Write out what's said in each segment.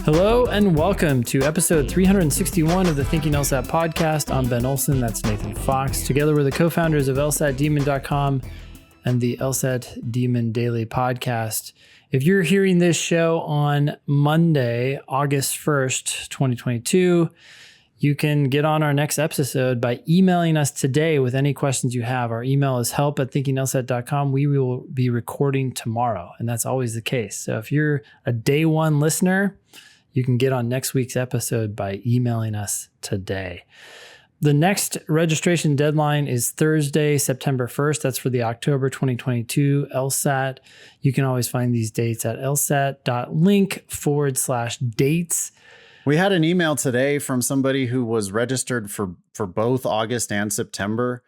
Hello and welcome to episode 361 of the Thinking LSAT podcast. I'm Ben Olson, that's Nathan Fox. Together we're the co-founders of LSATdemon.com and the LSAT Demon Daily podcast. If you're hearing this show on Monday, August 1st, 2022, you can get on our next episode by emailing us today with any questions you have. Our email is help@thinkinglsat.com. We will be recording tomorrow, and that's always the case. So if you're a day one listener, you can get on next week's episode by emailing us today. The next registration deadline is Thursday, September 1st. That's for the October 2022 LSAT. You can always find these dates at lsat.link/dates. We had an email today from somebody who was registered for both August and September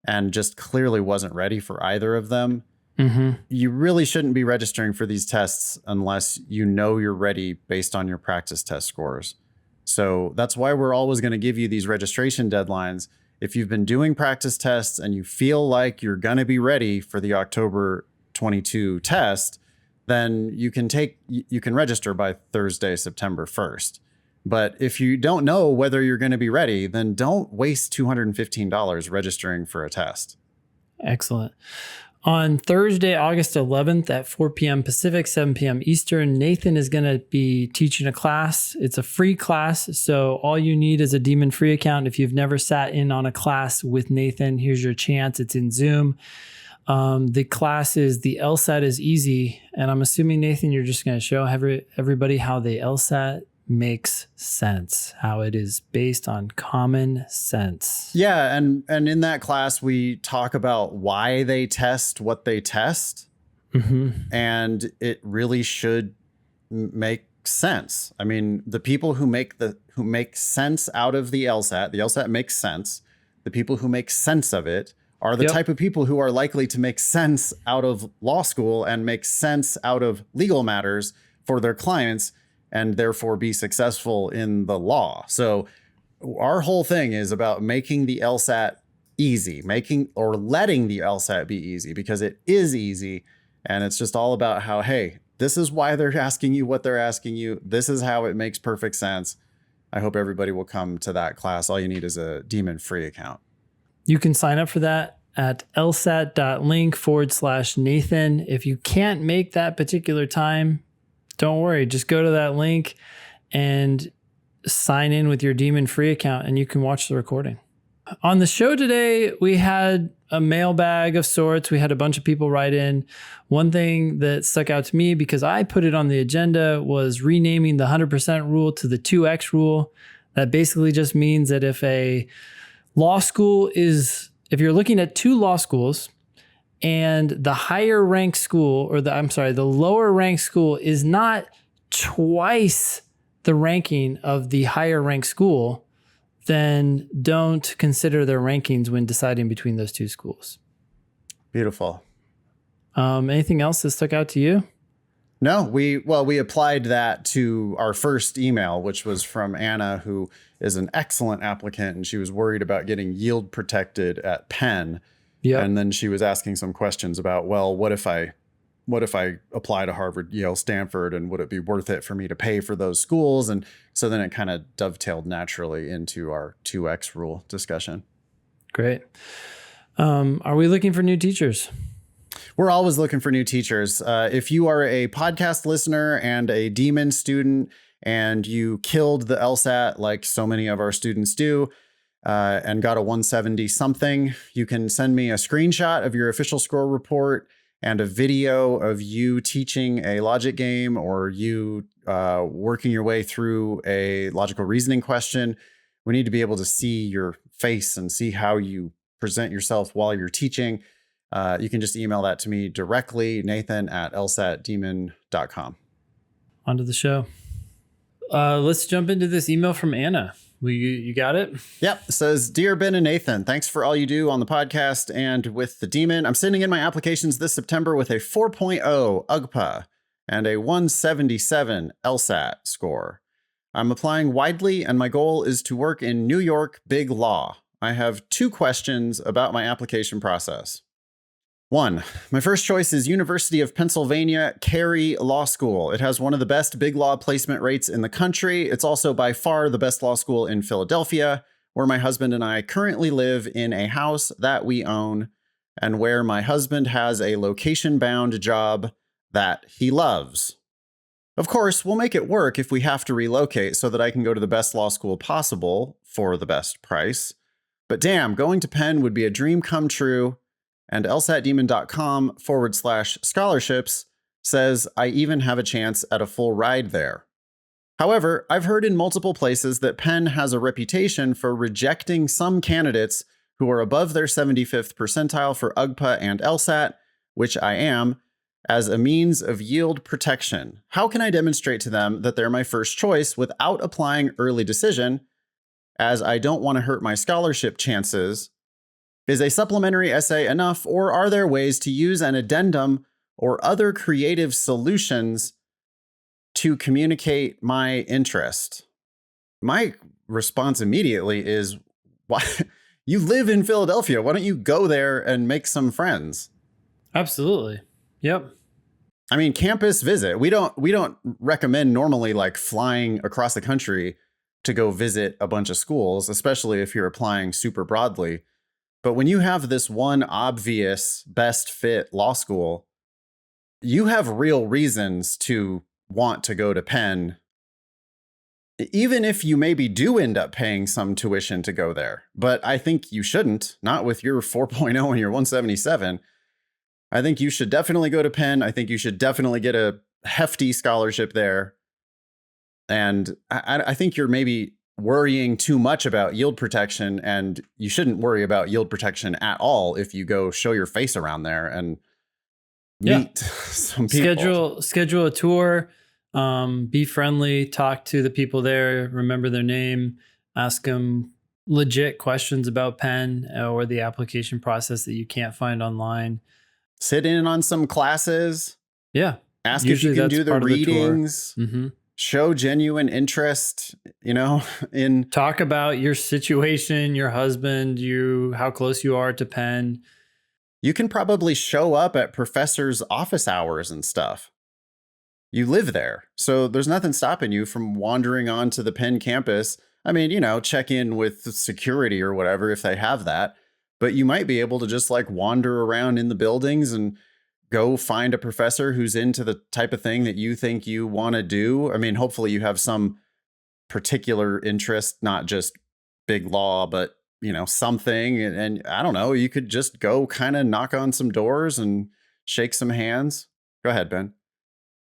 and just clearly wasn't ready for either of them. You really shouldn't be registering for these tests unless you know you're ready based on your practice test scores. So that's why we're always going to give you these registration deadlines. If you've been doing practice tests and you feel like you're going to be ready for the October 22 test, then you can register by Thursday, September 1st. But if you don't know whether you're going to be ready, then don't waste $215 registering for a test. Excellent. On Thursday, August 11th at 4 p.m. Pacific, 7 p.m. Eastern, Nathan is going to be teaching a class. It's a free class, so all you need is a Demon free account. If you've never sat in on a class with Nathan, here's your chance. It's in Zoom. The class is The LSAT is Easy, and I'm assuming, Nathan, you're just going to show everybody how the LSAT makes sense, how it is based on common sense. Yeah, and in that class, we talk about why they test what they test, and it really should make sense. I mean, the people who make sense out of the LSAT makes sense. The people who make sense of it are the type of people who are likely to make sense out of law school and make sense out of legal matters for their clients, and therefore be successful in the law. So our whole thing is about making the LSAT easy, letting the LSAT be easy, because it is easy. And it's just all about how, hey, this is why they're asking you what they're asking you. This is how it makes perfect sense. I hope everybody will come to that class. All you need is a Demon free account. You can sign up for that at lsat.link/Nathan. If you can't make that particular time, don't worry, just go to that link and sign in with your Demon free account and you can watch the recording. On the show today, we had a mailbag of sorts. We had a bunch of people write in. One thing that stuck out to me, because I put it on the agenda, was renaming the 100% rule to the 2X rule. That basically just means that if you're looking at two law schools, and the higher ranked school, the lower ranked school is not twice the ranking of the higher ranked school, then don't consider their rankings when deciding between those two schools. Beautiful. Anything else that stuck out to you? No, we applied that to our first email, which was from Anna, who is an excellent applicant, and she was worried about getting yield protected at Penn. Yeah. And then she was asking some questions about, well, what if I apply to Harvard, Yale, Stanford, and would it be worth it for me to pay for those schools? And so then it kind of dovetailed naturally into our 2X rule discussion. Great. Are we looking for new teachers? We're always looking for new teachers. If you are a podcast listener and a Demon student and you killed the LSAT like so many of our students do, and got a 170 something, you can send me a screenshot of your official score report and a video of you teaching a logic game or you working your way through a logical reasoning question. We need to be able to see your face and see how you present yourself while you're teaching. You can just email that to me directly, nathan@lsatdemon.com. On to the show. Let's jump into this email from Anna. You got it? Yep. It says, Dear Ben and Nathan, thanks for all you do on the podcast and with the Demon. I'm sending in my applications this September with a 4.0 UGPA and a 177 LSAT score. I'm applying widely and my goal is to work in New York big law. I have 2 questions about my application process. 1. My first choice is University of Pennsylvania Carey Law School. It has one of the best big law placement rates in the country. It's also by far the best law school in Philadelphia, where my husband and I currently live in a house that we own, and where my husband has a location-bound job that he loves. Of course, we'll make it work if we have to relocate so that I can go to the best law school possible for the best price. But damn, going to Penn would be a dream come true. And lsatdemon.com/scholarships says I even have a chance at a full ride there. However, I've heard in multiple places that Penn has a reputation for rejecting some candidates who are above their 75th percentile for UGPA and LSAT, which I am, as a means of yield protection. How can I demonstrate to them that they're my first choice without applying early decision, as I don't want to hurt my scholarship chances? Is a supplementary essay enough, or are there ways to use an addendum or other creative solutions to communicate my interest? My response immediately is, why? You live in Philadelphia. Why don't you go there and make some friends? Absolutely. Yep. I mean, campus visit. We don't recommend normally like flying across the country to go visit a bunch of schools, especially if you're applying super broadly. But when you have this one obvious best fit law school, you have real reasons to want to go to Penn, even if you maybe do end up paying some tuition to go there. But I think you shouldn't, not with your 4.0 and your 177. I think you should definitely go to Penn. I think you should definitely get a hefty scholarship there. And I think you're maybe worrying too much about yield protection, and you shouldn't worry about yield protection at all if you go show your face around there and meet some people. Schedule a tour, be friendly, talk to the people there, remember their name, ask them legit questions about Penn or the application process that you can't find online. Sit in on some classes. Yeah. Ask if you can do the readings. Mm-hmm. Show genuine interest, in talk about your situation, your husband, how close you are to Penn. You can probably show up at professors' office hours and stuff. You live there, so there's nothing stopping you from wandering onto the Penn campus. I mean, check in with security or whatever if they have that, but you might be able to just like wander around in the buildings and go find a professor who's into the type of thing that you think you want to do. I mean, hopefully you have some particular interest, not just big law, but, something. And I don't know, you could just go kind of knock on some doors and shake some hands. Go ahead, Ben.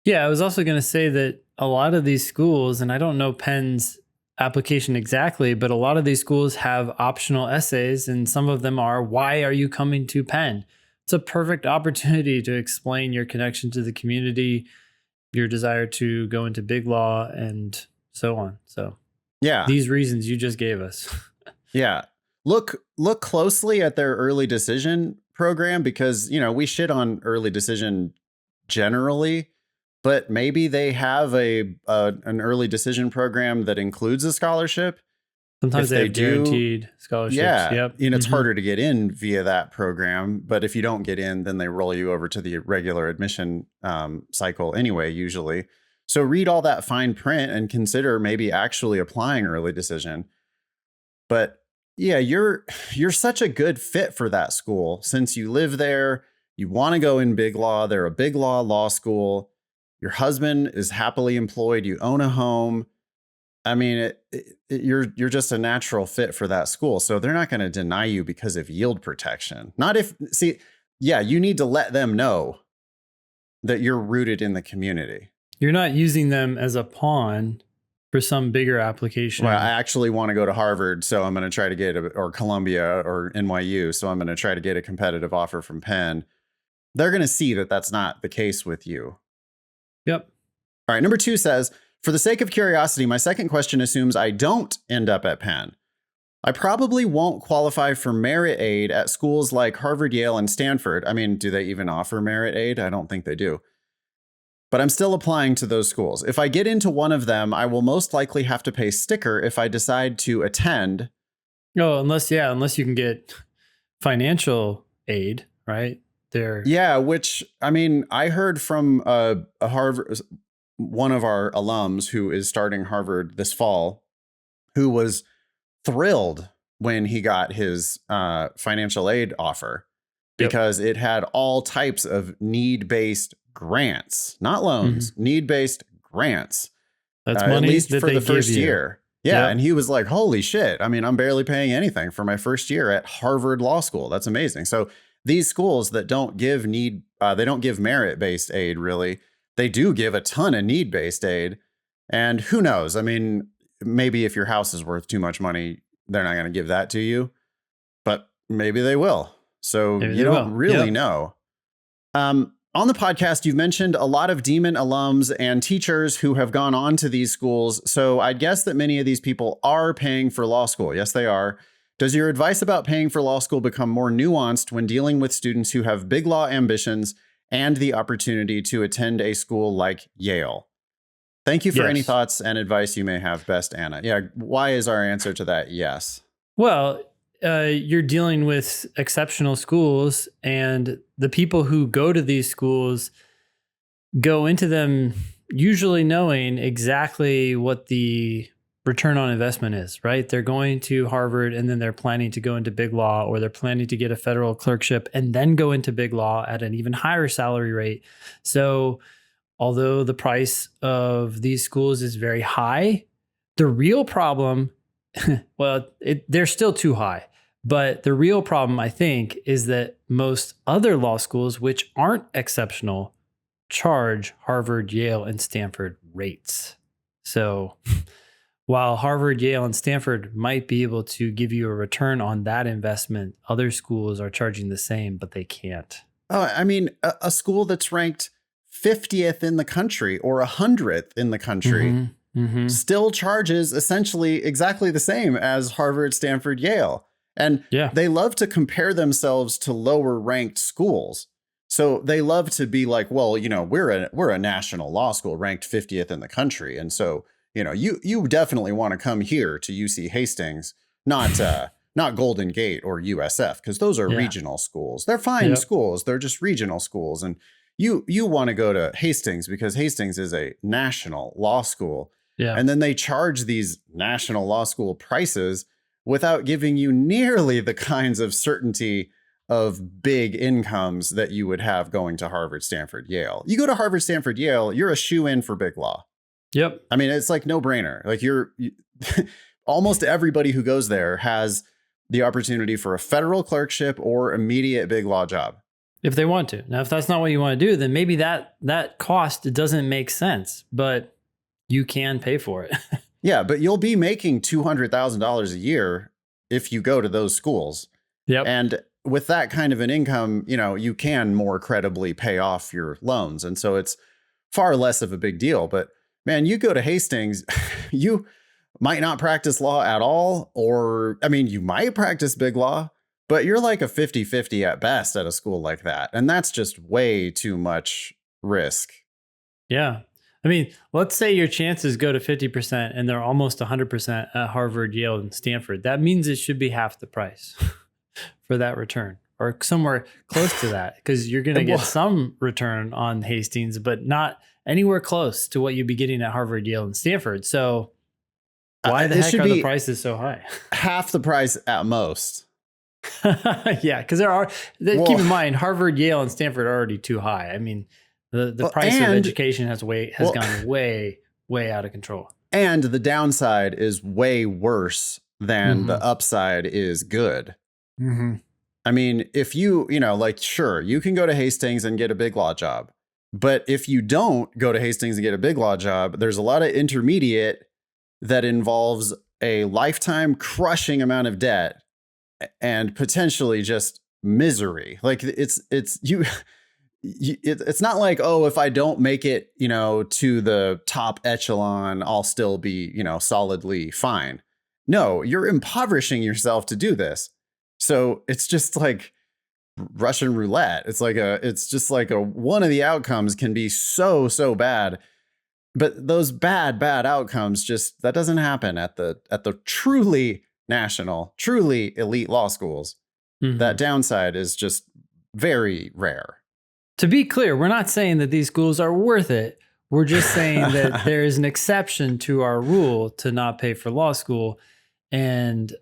Yeah, I was also going to say that a lot of these schools, and I don't know Penn's application exactly, but a lot of these schools have optional essays, and some of them are, why are you coming to Penn? It's a perfect opportunity to explain your connection to the community, your desire to go into big law, and so on. So yeah, these reasons you just gave us. Yeah. Look closely at their early decision program, because, we shit on early decision generally, but maybe they have an early decision program that includes a scholarship. Sometimes they have guaranteed scholarships. Yeah. Yep. It's harder to get in via that program. But if you don't get in, then they roll you over to the regular admission cycle anyway, usually. So read all that fine print and consider maybe actually applying early decision. But yeah, you're such a good fit for that school since you live there. You want to go in big law. They're a big law school. Your husband is happily employed. You own a home. I mean, you're just a natural fit for that school. So they're not going to deny you because of yield protection. You need to let them know that you're rooted in the community. You're not using them as a pawn for some bigger application. Well, I actually want to go to Harvard, so I'm going to try to get or Columbia or NYU, so I'm going to try to get a competitive offer from Penn. They're going to see that that's not the case with you. Yep. All right. Number 2 says, for the sake of curiosity, my second question assumes I don't end up at Penn. I probably won't qualify for merit aid at schools like Harvard, Yale, and Stanford. I mean, do they even offer merit aid? I don't think they do. But I'm still applying to those schools. If I get into one of them, I will most likely have to pay sticker if I decide to attend. Oh, unless you can get financial aid, right? their. Yeah, which I mean, I heard from a Harvard, one of our alums who is starting Harvard this fall, who was thrilled when he got his financial aid offer because it had all types of need-based grants, not loans, need-based grants. That's money, at least that for they the first give you. year. Yeah. And he was like, holy shit. I mean, I'm barely paying anything for my first year at Harvard Law School. That's amazing. So these schools that don't give they don't give merit-based aid, really. They do give a ton of need-based aid. And who knows? I mean, maybe if your house is worth too much money, they're not going to give that to you, but maybe they will. So Maybe you they don't will. really know. On the podcast, you've mentioned a lot of Demon alums and teachers who have gone on to these schools. So I'd guess that many of these people are paying for law school. Yes, they are. Does your advice about paying for law school become more nuanced when dealing with students who have big law ambitions and the opportunity to attend a school like Yale? Thank you for any thoughts and advice you may have, best Anna. Yeah, why is our answer to that yes? Well, you're dealing with exceptional schools, and the people who go to these schools go into them usually knowing exactly what the return on investment is, right? They're going to Harvard and then they're planning to go into big law, or they're planning to get a federal clerkship and then go into big law at an even higher salary rate. So although the price of these schools is very high, the real problem, well, they're still too high. But the real problem, I think, is that most other law schools, which aren't exceptional, charge Harvard, Yale, and Stanford rates. So while Harvard, Yale, and Stanford might be able to give you a return on that investment, other schools are charging the same, but they can't. Oh, I mean, a school that's ranked 50th in the country or 100th in the country still charges essentially exactly the same as Harvard, Stanford, Yale. And they love to compare themselves to lower ranked schools. So they love to be like, well, you know, we're a national law school ranked 50th in the country. And so, you know, you definitely want to come here to UC Hastings, not Golden Gate or USF, because those are regional schools. They're fine schools. They're just regional schools. And you want to go to Hastings because Hastings is a national law school. Yeah. And then they charge these national law school prices without giving you nearly the kinds of certainty of big incomes that you would have going to Harvard, Stanford, Yale. You go to Harvard, Stanford, Yale, you're a shoe-in for big law. Yep. I mean, it's like no brainer. Like almost everybody who goes there has the opportunity for a federal clerkship or immediate big law job. If they want to. Now, if that's not what you want to do, then maybe that cost doesn't make sense, but you can pay for it. Yeah, but you'll be making $200,000 a year if you go to those schools. Yep. And with that kind of an income, you know, you can more credibly pay off your loans. And so it's far less of a big deal. But man, you go to Hastings, you might not practice law at all. Or, I mean, you might practice big law, but you're like a 50-50 at best at a school like that. And that's just way too much risk. Yeah. I mean, let's say your chances go to 50% and they're almost 100% at Harvard, Yale, and Stanford. That means it should be half the price for that return, or somewhere close to that, because you're going to get some return on Hastings, but not anywhere close to what you'd be getting at Harvard, Yale, and Stanford. So why the heck are the prices so high? Half the price at most. Yeah, because keep in mind, Harvard, Yale, and Stanford are already too high. I mean, the price of education has gone way out of control. And the downside is way worse than the upside is good. I mean, if you know, like, sure, you can go to Hastings and get a big law job. But if you don't go to Hastings and get a big law job, there's a lot of intermediate that involves a lifetime crushing amount of debt and potentially just misery. Like it's not like, oh, if I don't make it, you know, to the top echelon, I'll still be, you know, solidly fine. No, you're impoverishing yourself to do this. So it's just like Russian roulette. It's just like one of the outcomes can be so bad, but those bad outcomes that doesn't happen at the truly national, truly elite law schools. That downside is just very rare. To be clear, we're not saying that these schools are worth it. We're just saying that there is an exception to our rule to not pay for law school. And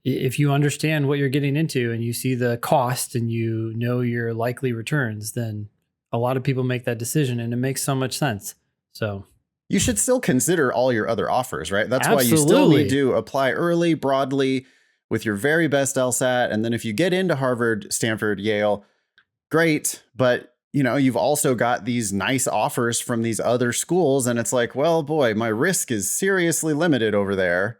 if you understand what you're getting into and you see the cost and you know your likely returns, then a lot of people make that decision and it makes so much sense. So you should still consider all your other offers, right? That's Absolutely. why you still need to apply early, broadly, with your very best LSAT. And then if you get into Harvard, Stanford, Yale, great. But you've also got these nice offers from these other schools. And it's like, well, boy, my risk is seriously limited over there.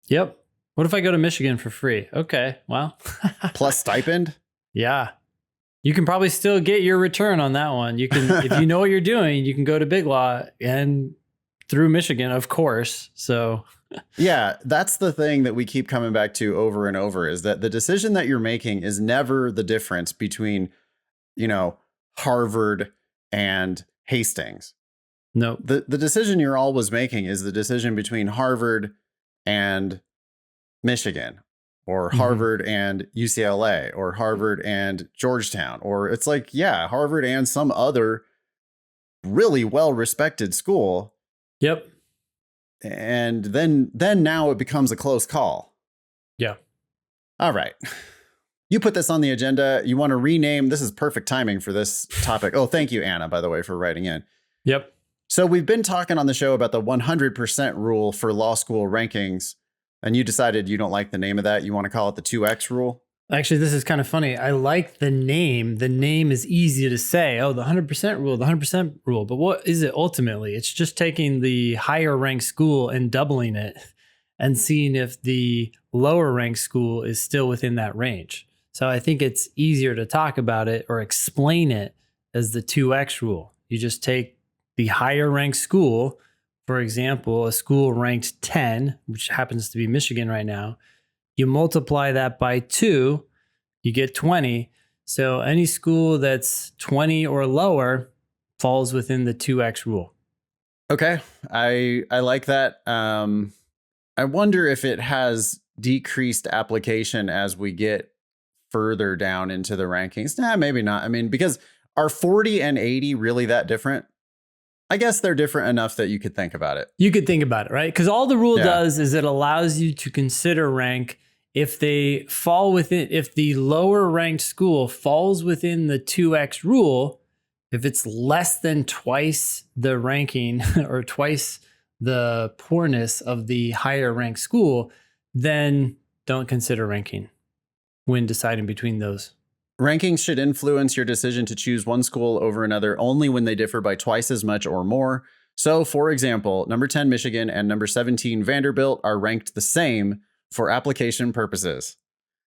Yep. What if I go to Michigan for free? Okay, well. Plus stipend? Yeah. You can probably still get your return on that one. You can, if you know what you're doing, you can go to Big Law and through Michigan, of course. So yeah, that's the thing that we keep coming back to over and over, is that the decision that you're making is never the difference between, Harvard and Hastings. No. The decision you're always making is the decision between Harvard and Michigan, or Harvard and UCLA, or Harvard and Georgetown, or it's like, yeah, Harvard and some other really well-respected school. Yep. And then now it becomes a close call. Yeah. All right. You put this on the agenda. You want to rename. This is perfect timing for this topic. Oh, thank you, Anna, by the way, for writing in. Yep. So we've been talking on the show about the 100% rule for law school rankings. And you decided you don't like the name of that. You want to call it the 2X rule? Actually, this is kind of funny. I like the name. The name is easy to say. Oh, the 100% rule, the 100% rule. But what is it ultimately? It's just taking the higher ranked school and doubling it and seeing if the lower ranked school is still within that range. So I think it's easier to talk about it or explain it as the 2X rule. You just take the higher ranked school, for example, a school ranked 10, which happens to be Michigan right now. You multiply that by 2, you get 20. So any school that's 20 or lower falls within the 2X rule. Okay. I like that. I wonder if it has decreased application as we get further down into the rankings. Nah, maybe not. I mean, because are 40 and 80 really that different? I guess they're different enough that you could think about it. You could think about it, right? Because all the rule does is it allows you to consider rank if they fall within, if the lower ranked school falls within the 2X rule, if it's less than twice the ranking or twice the poorness of the higher ranked school, then don't consider ranking when deciding between those. Rankings should influence your decision to choose one school over another only when they differ by twice as much or more. So, for example, number 10 Michigan and number 17 Vanderbilt are ranked the same for application purposes.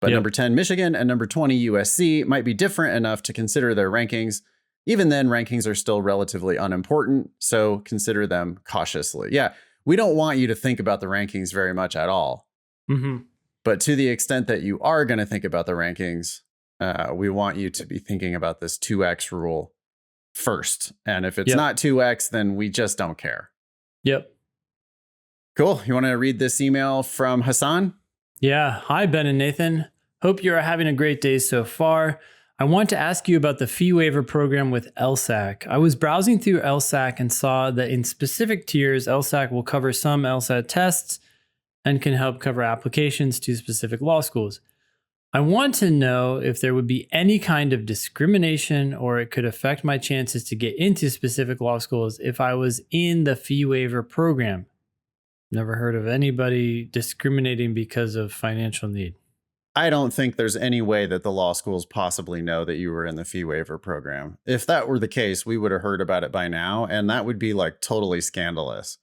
But number 10 Michigan and number 20 USC might be different enough to consider their rankings. Even then, rankings are still relatively unimportant, so consider them cautiously. Yeah, we don't want you to think about the rankings very much at all. But to the extent that you are going to think about the rankings, we want you to be thinking about this 2X rule first. And if it's not 2X, then we just don't care. Yep. Cool. You want to read this email from Hassan? Yeah. Hi, Ben and Nathan. Hope you're having a great day so far. I want to ask you about the fee waiver program with LSAC. I was browsing through LSAC and saw that in specific tiers, LSAC will cover some LSAT tests and can help cover applications to specific law schools. I want to know if there would be any kind of discrimination or it could affect my chances to get into specific law schools if I was in the fee waiver program. Never heard of anybody discriminating because of financial need. I don't think there's any way that the law schools possibly know that you were in the fee waiver program. If that were the case, we would have heard about it by now, and that would be like totally scandalous.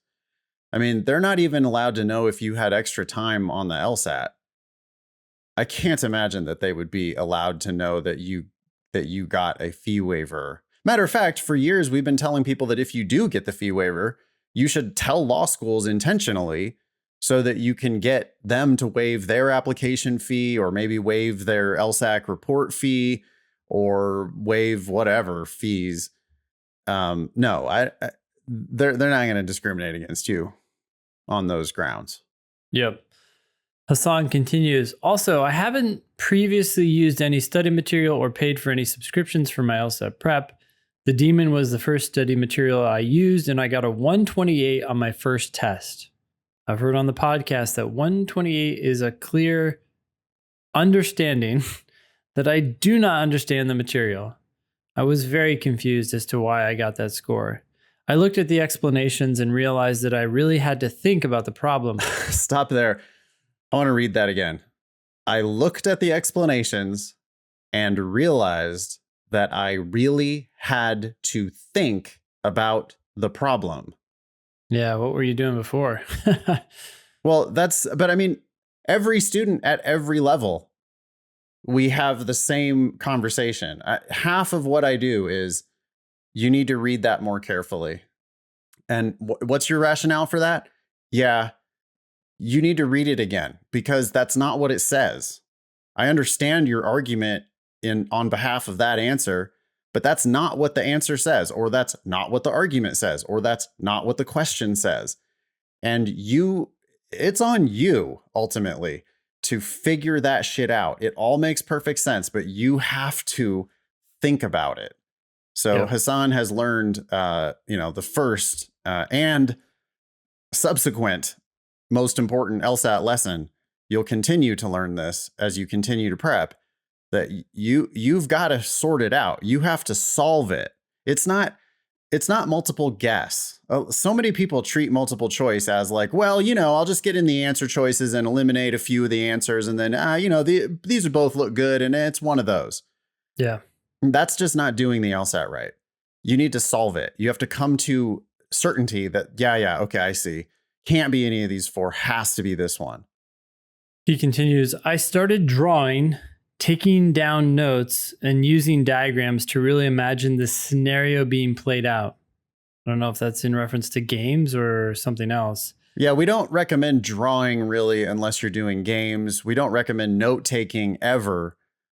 I mean, they're not even allowed to know if you had extra time on the LSAT. I can't imagine that they would be allowed to know that you got a fee waiver. Matter of fact, for years, we've been telling people that if you do get the fee waiver, you should tell law schools intentionally so that you can get them to waive their application fee or maybe waive their LSAC report fee or waive whatever fees. No, they're not going to discriminate against you on those grounds. Yep. Hassan continues, also, I haven't previously used any study material or paid for any subscriptions for my LSAT prep. The Demon was the first study material I used, and I got a 128 on my first test. I've heard on the podcast that 128 is a clear understanding that I do not understand the material. I was very confused as to why I got that score. I looked at the explanations and realized that I really had to think about the problem. Stop there. I want to read that again. I looked at the explanations and realized that I really had to think about the problem. Yeah, what were you doing before? Well, but I mean, every student at every level, we have the same conversation. Half of what I do is you need to read that more carefully. And what's your rationale for that? Yeah, you need to read it again because that's not what it says. I understand your argument on behalf of that answer, but that's not what the answer says, or that's not what the argument says, or that's not what the question says. And it's on you ultimately to figure that shit out. It all makes perfect sense, but you have to think about it. So Yep. Hassan has learned, the first and subsequent most important LSAT lesson. You'll continue to learn this as you continue to prep, that you've got to sort it out. You have to solve it. It's not multiple guess. So many people treat multiple choice as like, well, I'll just get in the answer choices and eliminate a few of the answers. And then, these both look good. And it's one of those. Yeah. That's just not doing the LSAT right. You need to solve it. You have to come to certainty that, yeah, okay, I see. Can't be any of these four, has to be this one. He continues, I started drawing, taking down notes, and using diagrams to really imagine the scenario being played out. I don't know if that's in reference to games or something else. Yeah, we don't recommend drawing really unless you're doing games. We don't recommend note taking ever.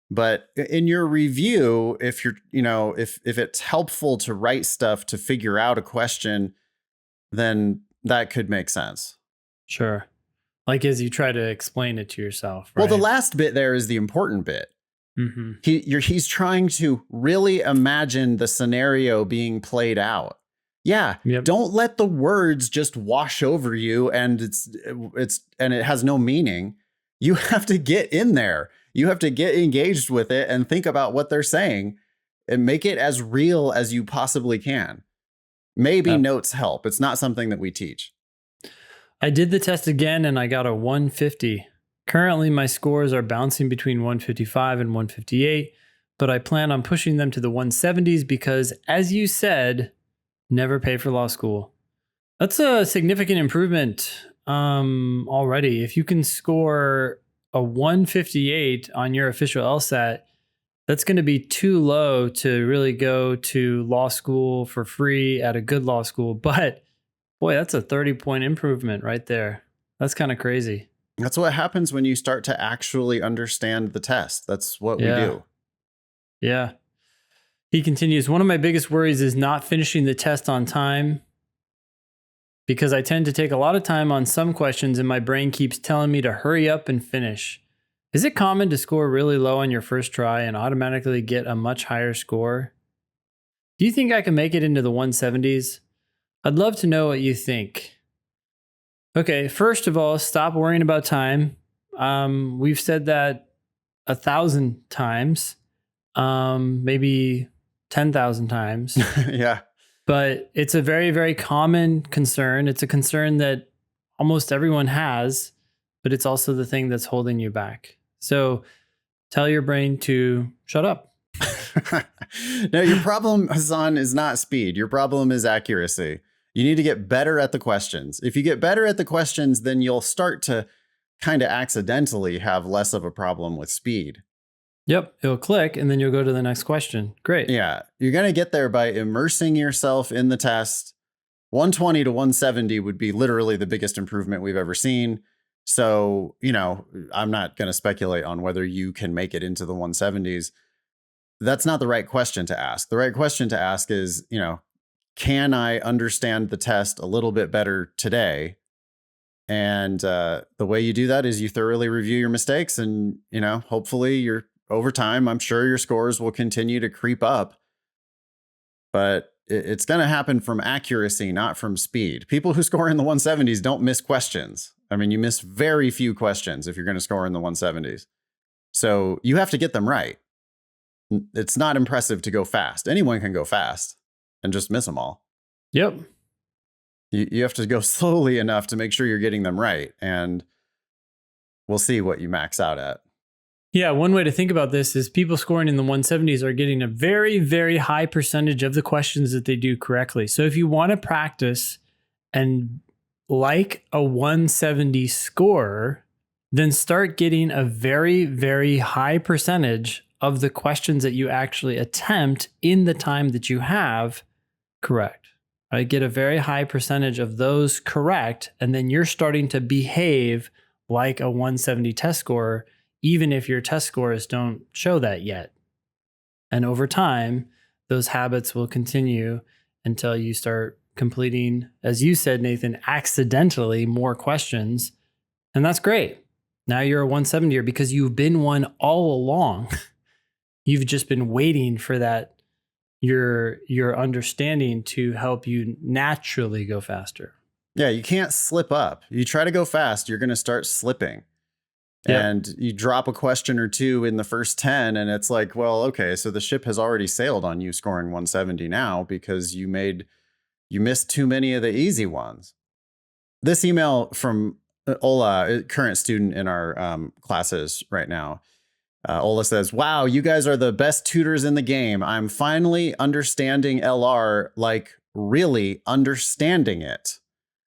But in your review, if you're, if it's helpful to write stuff to figure out a question, then that could make sense. Sure. Like as you try to explain it to yourself, right? Well, the last bit there is the important bit. Mm-hmm. He's trying to really imagine the scenario being played out. Yeah, yep. Don't let the words just wash over you and it has no meaning. You have to get in there. You have to get engaged with it and think about what they're saying and make it as real as you possibly can. Maybe notes help. It's not something that we teach. I did the test again and I got a 150. Currently, my scores are bouncing between 155 and 158, but I plan on pushing them to the 170s because, as you said, never pay for law school. That's a significant improvement already. If you can score a 158 on your official LSAT, that's going to be too low to really go to law school for free at a good law school. But boy, that's a 30-point improvement right there. That's kind of crazy. That's what happens when you start to actually understand the test. That's what we do. Yeah. He continues, one of my biggest worries is not finishing the test on time because I tend to take a lot of time on some questions and my brain keeps telling me to hurry up and finish. Is it common to score really low on your first try and automatically get a much higher score? Do you think I can make it into the 170s? I'd love to know what you think. Okay, first of all, stop worrying about time. We've said that 1,000 times, maybe 10,000 times. Yeah. But it's a very, very common concern. It's a concern that almost everyone has, but it's also the thing that's holding you back. So tell your brain to shut up. No, your problem, Hassan, is not speed. Your problem is accuracy. You need to get better at the questions. If you get better at the questions, then you'll start to kind of accidentally have less of a problem with speed. Yep, it'll click and then you'll go to the next question. Great. Yeah, you're going to get there by immersing yourself in the test. 120 to 170 would be literally the biggest improvement we've ever seen. So, I'm not going to speculate on whether you can make it into the 170s. That's not the right question to ask. The right question to ask is, can I understand the test a little bit better today? And the way you do that is you thoroughly review your mistakes, and, hopefully over time, I'm sure your scores will continue to creep up. But it's going to happen from accuracy, not from speed. People who score in the 170s don't miss questions. I mean, you miss very few questions if you're going to score in the 170s. So you have to get them right. It's not impressive to go fast. Anyone can go fast and just miss them all. Yep. You have to go slowly enough to make sure you're getting them right. And we'll see what you max out at. Yeah, one way to think about this is people scoring in the 170s are getting a very, very high percentage of the questions that they do correctly. So if you want to practice and like a 170 score, then start getting a very, very high percentage of the questions that you actually attempt in the time that you have correct. Right? Get a very high percentage of those correct, and then you're starting to behave like a 170 test score, even if your test scores don't show that yet. And over time, those habits will continue until you start completing, as you said, Nathan, accidentally more questions. And that's great. Now you're a 170er because you've been one all along. You've just been waiting for that, your understanding to help you naturally go faster. Yeah, you can't slip up. You try to go fast, you're going to start slipping. Yep. And you drop a question or two in the first 10, and it's like, well, okay, so the ship has already sailed on you scoring 170 now because you missed too many of the easy ones. This email from Ola, a current student in our classes right now. Ola says, wow, you guys are the best tutors in the game. I'm finally understanding LR, like really understanding it.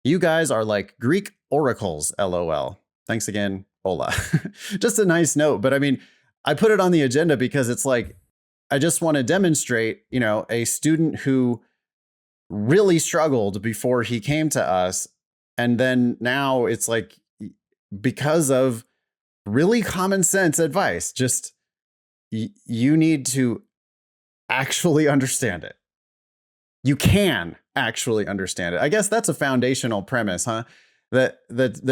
You guys are like Greek oracles, LOL. Thanks again, Ola. Just a nice note. But I mean, I put it on the agenda because it's like, I just want to demonstrate, a student who really struggled before he came to us. And then now it's like, because of really common sense advice, just you need to actually understand it. You can actually understand it. I guess that's a foundational premise, huh? That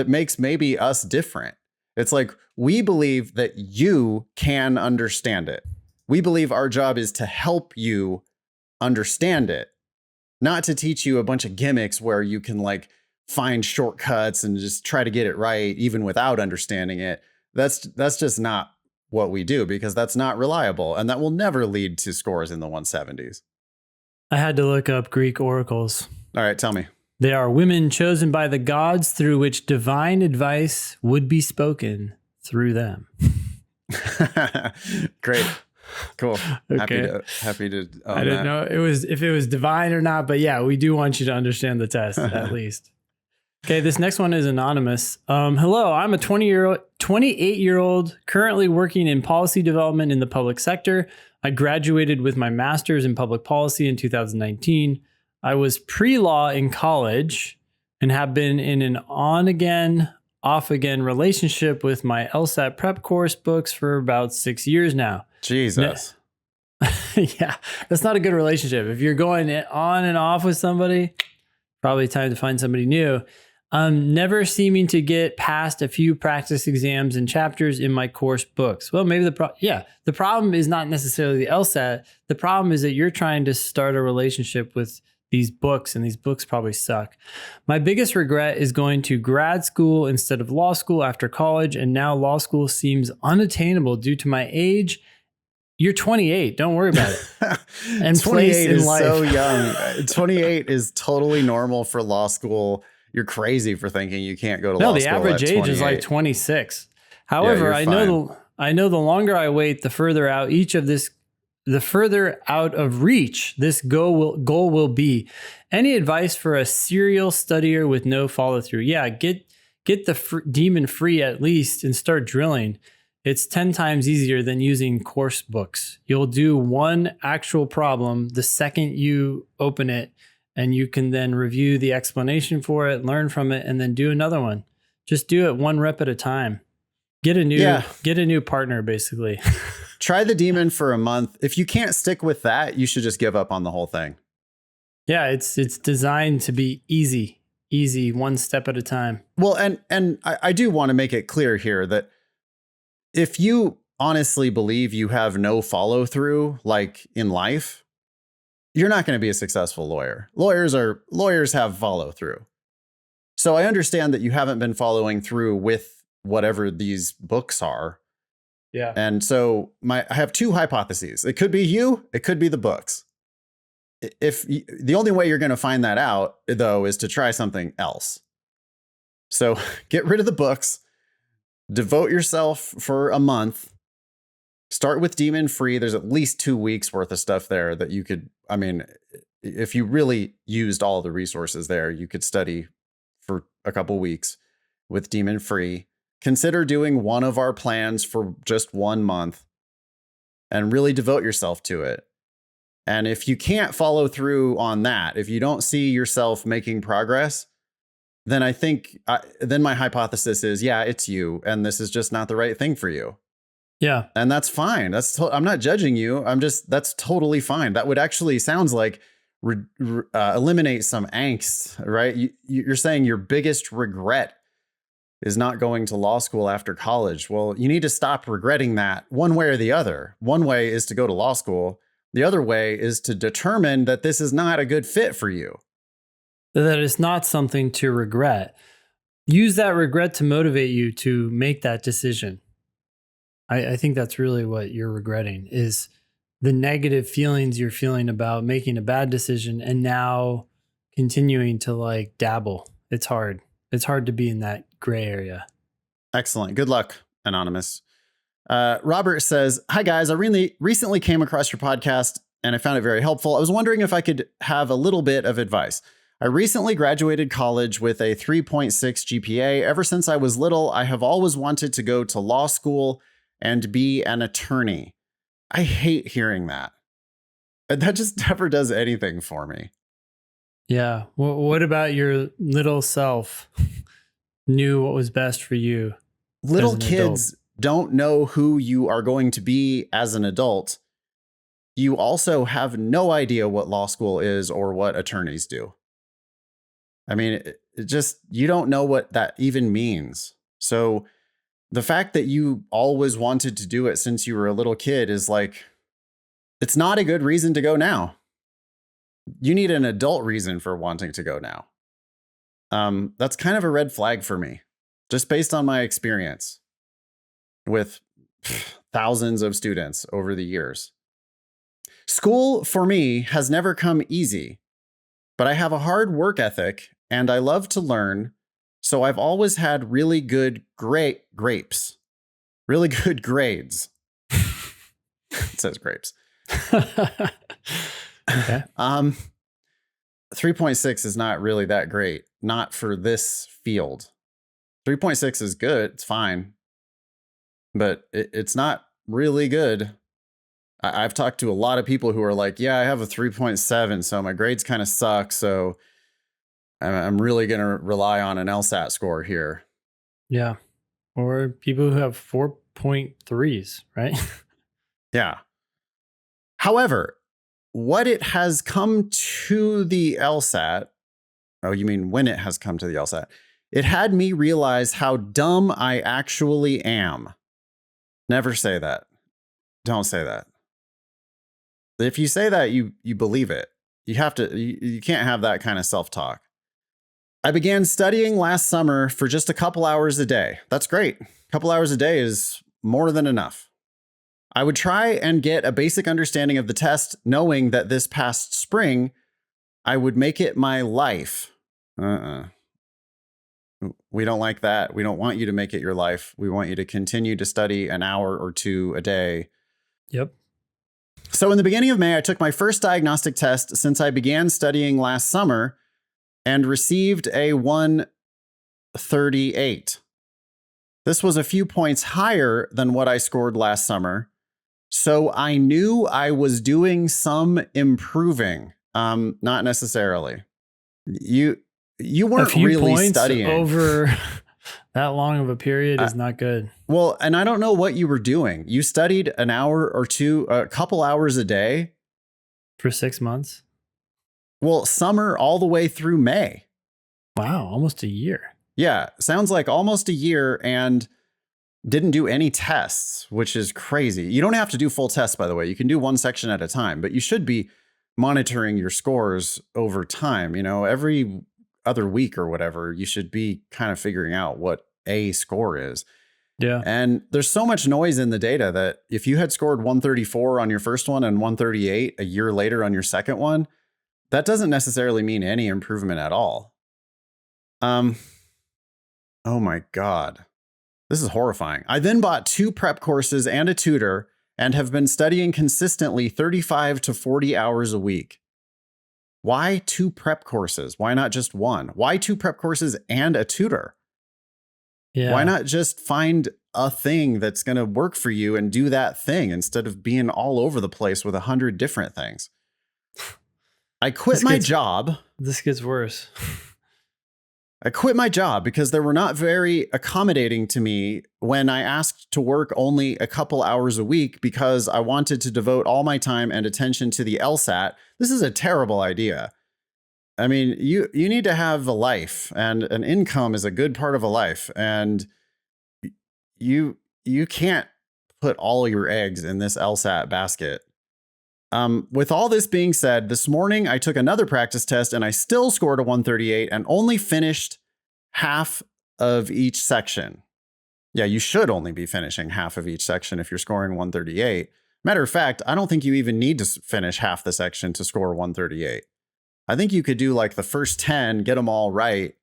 makes maybe us different. It's like, we believe that you can understand it. We believe our job is to help you understand it, not to teach you a bunch of gimmicks where you can like find shortcuts and just try to get it right, even without understanding it. That's just not what we do, because that's not reliable, and that will never lead to scores in the 170s. I had to look up Greek oracles. All right, tell me. They are women chosen by the gods through which divine advice would be spoken through them. Great. Cool. Okay. Happy to I didn't know if it was divine or not, but yeah, we do want you to understand the test at least. Okay, this next one is anonymous. Hello, I'm a 28-year-old currently working in policy development in the public sector. I graduated with my master's in public policy in 2019. I was pre-law in college and have been in an on-again, off-again relationship with my LSAT prep course books for about 6 years now. Jesus. Yeah, that's not a good relationship. If you're going on and off with somebody, probably time to find somebody new. Never seeming to get past a few practice exams and chapters in my course books. Well, maybe the problem is not necessarily the LSAT. The problem is that you're trying to start a relationship with these books, and these books probably suck. My biggest regret is going to grad school instead of law school after college, and now law school seems unattainable due to my age. You're 28. Don't worry about it. And 28 in is life. so young. 28 is totally normal for law school. You're crazy for thinking you can't go to law school. No, the average age is like 26. However, yeah, I know the longer I wait, the further out of reach this goal will be. Any advice for a serial studier with no follow through? Yeah, get the demon free at least and start drilling. It's 10 times easier than using course books. You'll do one actual problem the second you open it, and you can then review the explanation for it, learn from it, and then do another one. Just do it one rep at a time. Get a new partner, basically. Try the demon for a month. If you can't stick with that, you should just give up on the whole thing. Yeah, it's designed to be easy easy, one step at a time. Well, and I do want to make it clear here that if you honestly believe you have no follow through, like in life, you're not going to be a successful lawyer. Lawyers have follow through. So I understand that you haven't been following through with whatever these books are. Yeah. And so I have two hypotheses. It could be you, it could be the books. The only way you're going to find that out, though, is to try something else. So get rid of the books, devote yourself for a month, start with Demon Free. There's at least 2 weeks worth of stuff there that you could, I mean, if you really used all the resources there, you could study for a couple weeks with Demon Free. Consider doing one of our plans for just 1 month and really devote yourself to it. And if you can't follow through on that, if you don't see yourself making progress, then I think then my hypothesis is, yeah, it's you. And this is just not the right thing for you. Yeah. And that's fine. I'm not judging you. That's totally fine. That would actually sounds like eliminate some angst, right? You're saying your biggest regret is not going to law school after college. Well, you need to stop regretting that one way or the other. One way is to go to law school. The other way is to determine that this is not a good fit for you. That it's not something to regret. Use that regret to motivate you to make that decision. I think that's really what you're regretting, is the negative feelings you're feeling about making a bad decision and now continuing to like dabble. It's hard. It's hard to be in that gray area. Excellent. Good luck, Anonymous. Robert says, hi guys, I really recently came across your podcast and I found it very helpful. I was wondering if I could have a little bit of advice. I recently graduated college with a 3.6 GPA. Ever since I was little, I have always wanted to go to law school and be an attorney. I hate hearing that. That just never does anything for me. Yeah. Well, what about your little self knew what was best for you? Little kids don't know who you are going to be as an adult. You also have no idea what law school is or what attorneys do. I mean, you don't know what that even means. So the fact that you always wanted to do it since you were a little kid is like, it's not a good reason to go now. You need an adult reason for wanting to go now. That's kind of a red flag for me, just based on my experience with thousands of students over the years. School for me has never come easy, but I have a hard work ethic and I love to learn. So I've always had really good grapes, really good grades. It says grapes. Okay. 3.6 is not really that great. Not for this field. 3.6 is good. It's fine. But it's not really good. I've talked to a lot of people who are like, yeah, I have a 3.7, so my grades kind of suck. So I'm really going to rely on an LSAT score here. Yeah. Or people who have 4.3s, right? Yeah. However, what it has come to the LSAT, oh, you mean when it has come to the LSAT, it had me realize how dumb I actually am. Never say that. Don't say that. If you say that, you believe it. You have to, you can't have that kind of self-talk. I began studying last summer for just a couple hours a day. That's great. A couple hours a day is more than enough. I would try and get a basic understanding of the test, knowing that this past spring, I would make it my life. We don't like that. We don't want you to make it your life. We want you to continue to study an hour or two a day. Yep. So in the beginning of May, I took my first diagnostic test since I began studying last summer and received a 138. This was a few points higher than what I scored last summer. So I knew I was doing some improving. Not necessarily. You weren't really studying over that long of a period is not good. Well, and I don't know what you were doing. You studied an hour or two, a couple hours a day for 6 months. Well, summer all the way through May. Wow, almost a year. Yeah, sounds like almost a year, and didn't do any tests, which is crazy. You don't have to do full tests, by the way. You can do one section at a time, but you should be monitoring your scores over time. Every other week or whatever, you should be kind of figuring out what a score is. Yeah. And there's so much noise in the data that if you had scored 134 on your first one and 138 a year later on your second one, that doesn't necessarily mean any improvement at all. Oh my God. This is horrifying. I then bought 2 prep courses and a tutor and have been studying consistently 35 to 40 hours a week. Why 2 prep courses? Why not just one? Why 2 prep courses and a tutor? Yeah. Why not just find a thing that's going to work for you and do that thing instead of being all over the place with 100 different things? I quit my job. This gets worse. I quit my job because they were not very accommodating to me when I asked to work only a couple hours a week because I wanted to devote all my time and attention to the LSAT. This is a terrible idea. I mean, you need to have a life, and an income is a good part of a life. And you can't put all your eggs in this LSAT basket. With all this being said, this morning I took another practice test and I still scored a 138 and only finished half of each section. Yeah, you should only be finishing half of each section if you're scoring 138. Matter of fact, I don't think you even need to finish half the section to score 138. I think you could do like the first 10, get them all right,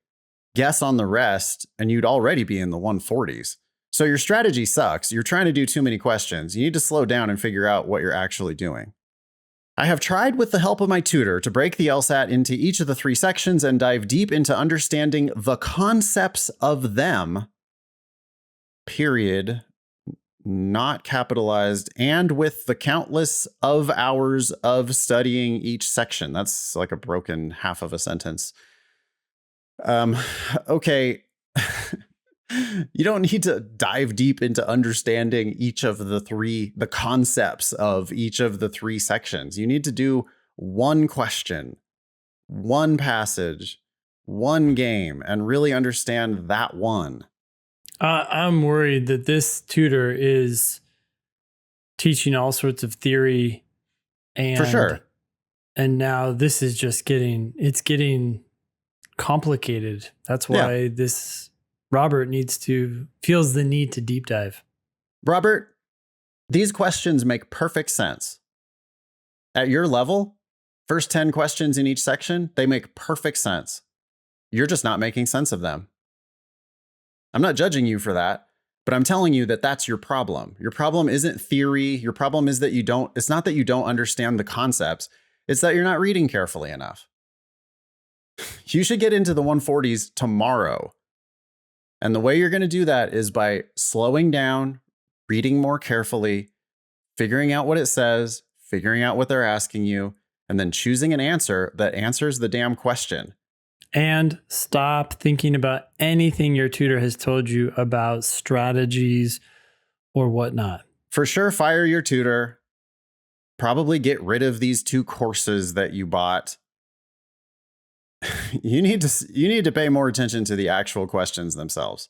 guess on the rest, and you'd already be in the 140s. So your strategy sucks. You're trying to do too many questions. You need to slow down and figure out what you're actually doing. I have tried with the help of my tutor to break the LSAT into each of the 3 sections and dive deep into understanding the concepts of them, period, not capitalized, and with the countless of hours of studying each section. That's like a broken half of a sentence. Okay. You don't need to dive deep into understanding each of the concepts of each of the 3 sections. You need to do one question, one passage, one game, and really understand that one. I'm worried that this tutor is teaching all sorts of theory, and for sure. And now this is just getting complicated. That's why this Robert feels the need to deep dive. Robert, these questions make perfect sense. At your level, first 10 questions in each section, they make perfect sense. You're just not making sense of them. I'm not judging you for that, but I'm telling you that that's your problem. Your problem isn't theory. Your problem is that it's not that you don't understand the concepts. It's that you're not reading carefully enough. You should get into the 140s tomorrow. And the way you're going to do that is by slowing down, reading more carefully, figuring out what it says, figuring out what they're asking you, and then choosing an answer that answers the damn question. And stop thinking about anything your tutor has told you about strategies or whatnot. For sure, fire your tutor. Probably get rid of these 2 courses that you bought. You need to pay more attention to the actual questions themselves.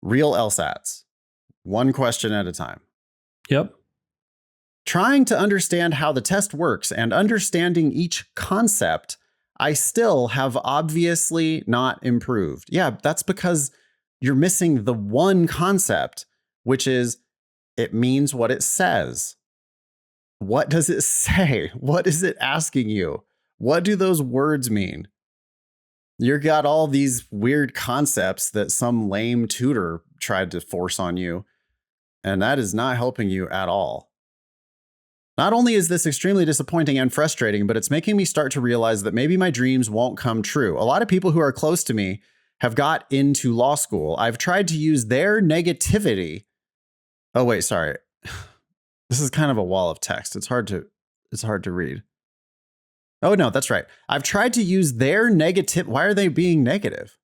Real LSATs. One question at a time. Yep. Trying to understand how the test works and understanding each concept, I still have obviously not improved. Yeah, that's because you're missing the one concept, which is it means what it says. What does it say? What is it asking you? What do those words mean? You've got all these weird concepts that some lame tutor tried to force on you, and that is not helping you at all. Not only is this extremely disappointing and frustrating, but it's making me start to realize that maybe my dreams won't come true. A lot of people who are close to me have got into law school. I've tried to use their negativity. Oh, wait, sorry. This is kind of a wall of text. It's hard to read. Oh, no, that's right. I've tried to use their negative. Why are they being negative?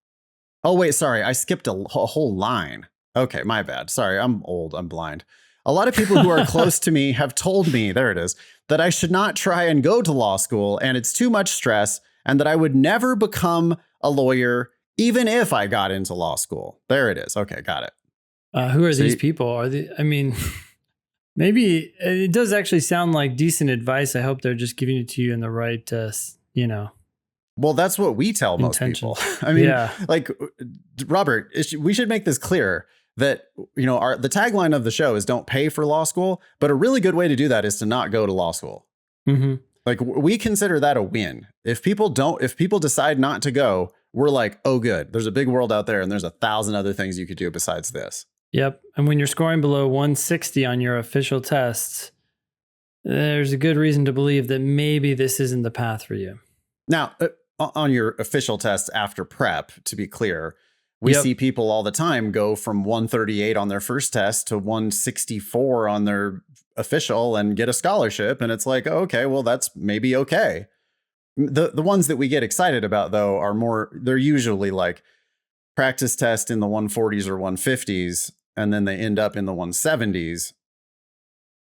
Oh, wait, sorry. I skipped a whole line. Okay, my bad. Sorry, I'm old. I'm blind. A lot of people who are close to me have told me, there it is, that I should not try and go to law school and it's too much stress and that I would never become a lawyer, even if I got into law school. There it is. Okay, got it. Who are these people? Are they, I mean, maybe it does actually sound like decent advice. I hope they're just giving it to you in the right, Well, that's what we tell most people. I mean, like, Robert, we should make this clear that, the tagline of the show is don't pay for law school. But a really good way to do that is to not go to law school. Mm-hmm. Like, we consider that a win. If people decide not to go, we're like, oh, good. There's a big world out there and there's 1,000 other things you could do besides this. Yep. And when you're scoring below 160 on your official tests, there's a good reason to believe that maybe this isn't the path for you. Now, on your official tests after prep, to be clear, we see people all the time go from 138 on their first test to 164 on their official and get a scholarship. And it's like, okay, well, that's maybe okay. The ones that we get excited about, though, they're usually like practice test in the 140s or 150s, and then they end up in the 170s.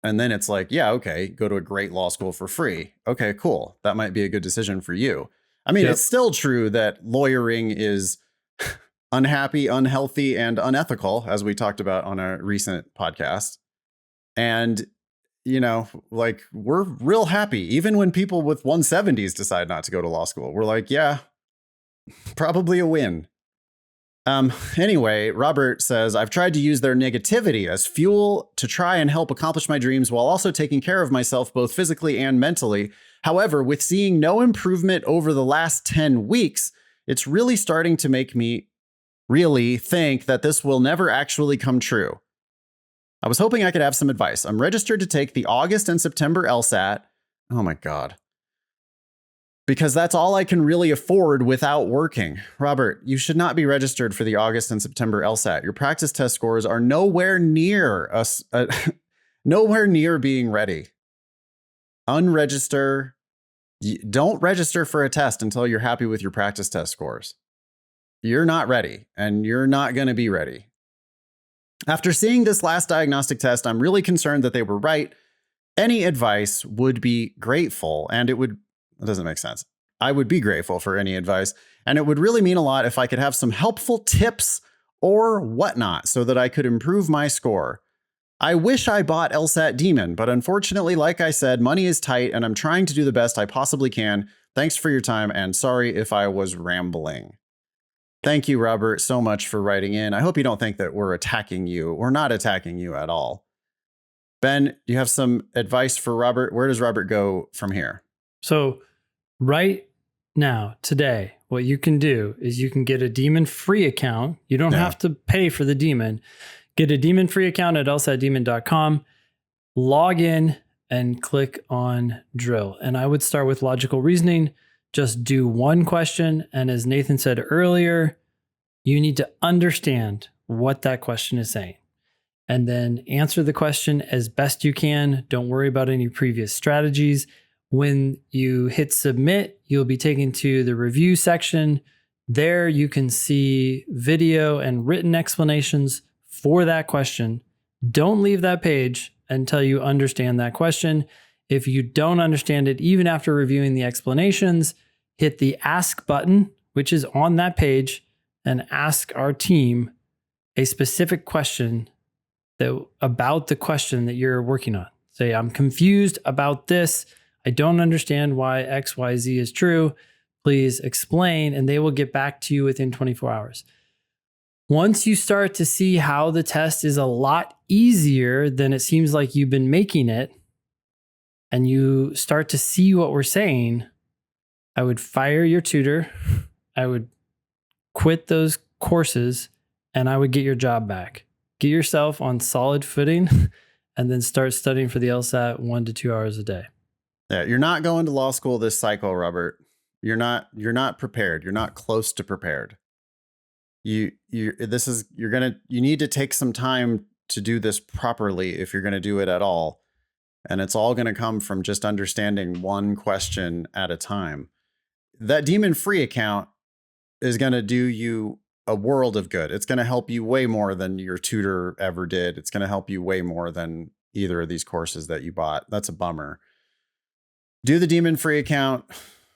And then it's like, yeah, okay, go to a great law school for free. Okay, cool. That might be a good decision for you. I mean, it's still true that lawyering is unhappy, unhealthy, and unethical, as we talked about on a recent podcast. And, like, we're real happy. Even when people with 170s decide not to go to law school, we're like, yeah, probably a win. Anyway, Robert says, I've tried to use their negativity as fuel to try and help accomplish my dreams while also taking care of myself both physically and mentally. However, with seeing no improvement over the last 10 weeks, it's really starting to make me really think that this will never actually come true. I was hoping I could have some advice. I'm registered to take the August and September LSAT. Oh my God. Because that's all I can really afford without working. Robert, you should not be registered for the August and September LSAT. Your practice test scores are nowhere near nowhere near being ready. Unregister. Don't register for a test until you're happy with your practice test scores. You're not ready, and you're not going to be ready. After seeing this last diagnostic test, I'm really concerned that they were right. Any advice would be grateful, and it doesn't make sense. I would be grateful for any advice, and it would really mean a lot if I could have some helpful tips or whatnot so that I could improve my score. I wish I bought LSAT Demon, but unfortunately, like I said, money is tight, and I'm trying to do the best I possibly can. Thanks for your time, and sorry if I was rambling. Thank you, Robert, so much for writing in. I hope you don't think that we're attacking you. We're not attacking you at all. Ben, do you have some advice for Robert? Where does Robert go from here? So right now, today, what you can do is you can get a Demon free account. You don't have to pay for the Demon. Get a Demon free account at lsatdemon.com, log in, and click on drill. And I would start with logical reasoning. Just do one question. And as Nathan said earlier, you need to understand what that question is saying. And then answer the question as best you can. Don't worry about any previous strategies. When you hit submit, you'll be taken to the review section. There you can see video and written explanations for that question. Don't leave that page until you understand that question. If you don't understand it, even after reviewing the explanations, hit the ask button, which is on that page, and ask our team a specific question about the question that you're working on. Say, I'm confused about this. I don't understand why X, Y, Z is true. Please explain, and they will get back to you within 24 hours. Once you start to see how the test is a lot easier than it seems like you've been making it, and you start to see what we're saying, I would fire your tutor. I would quit those courses, and I would get your job back. Get yourself on solid footing, and then start studying for the LSAT 1 to 2 hours a day. Yeah, you're not going to law school this cycle, Robert. You're not prepared. You're not close to prepared. You need to take some time to do this properly if you're going to do it at all. And it's all going to come from just understanding one question at a time. That Demon free account is going to do you a world of good. It's going to help you way more than your tutor ever did. It's going to help you way more than either of these courses that you bought. That's a bummer. Do the Demon free account.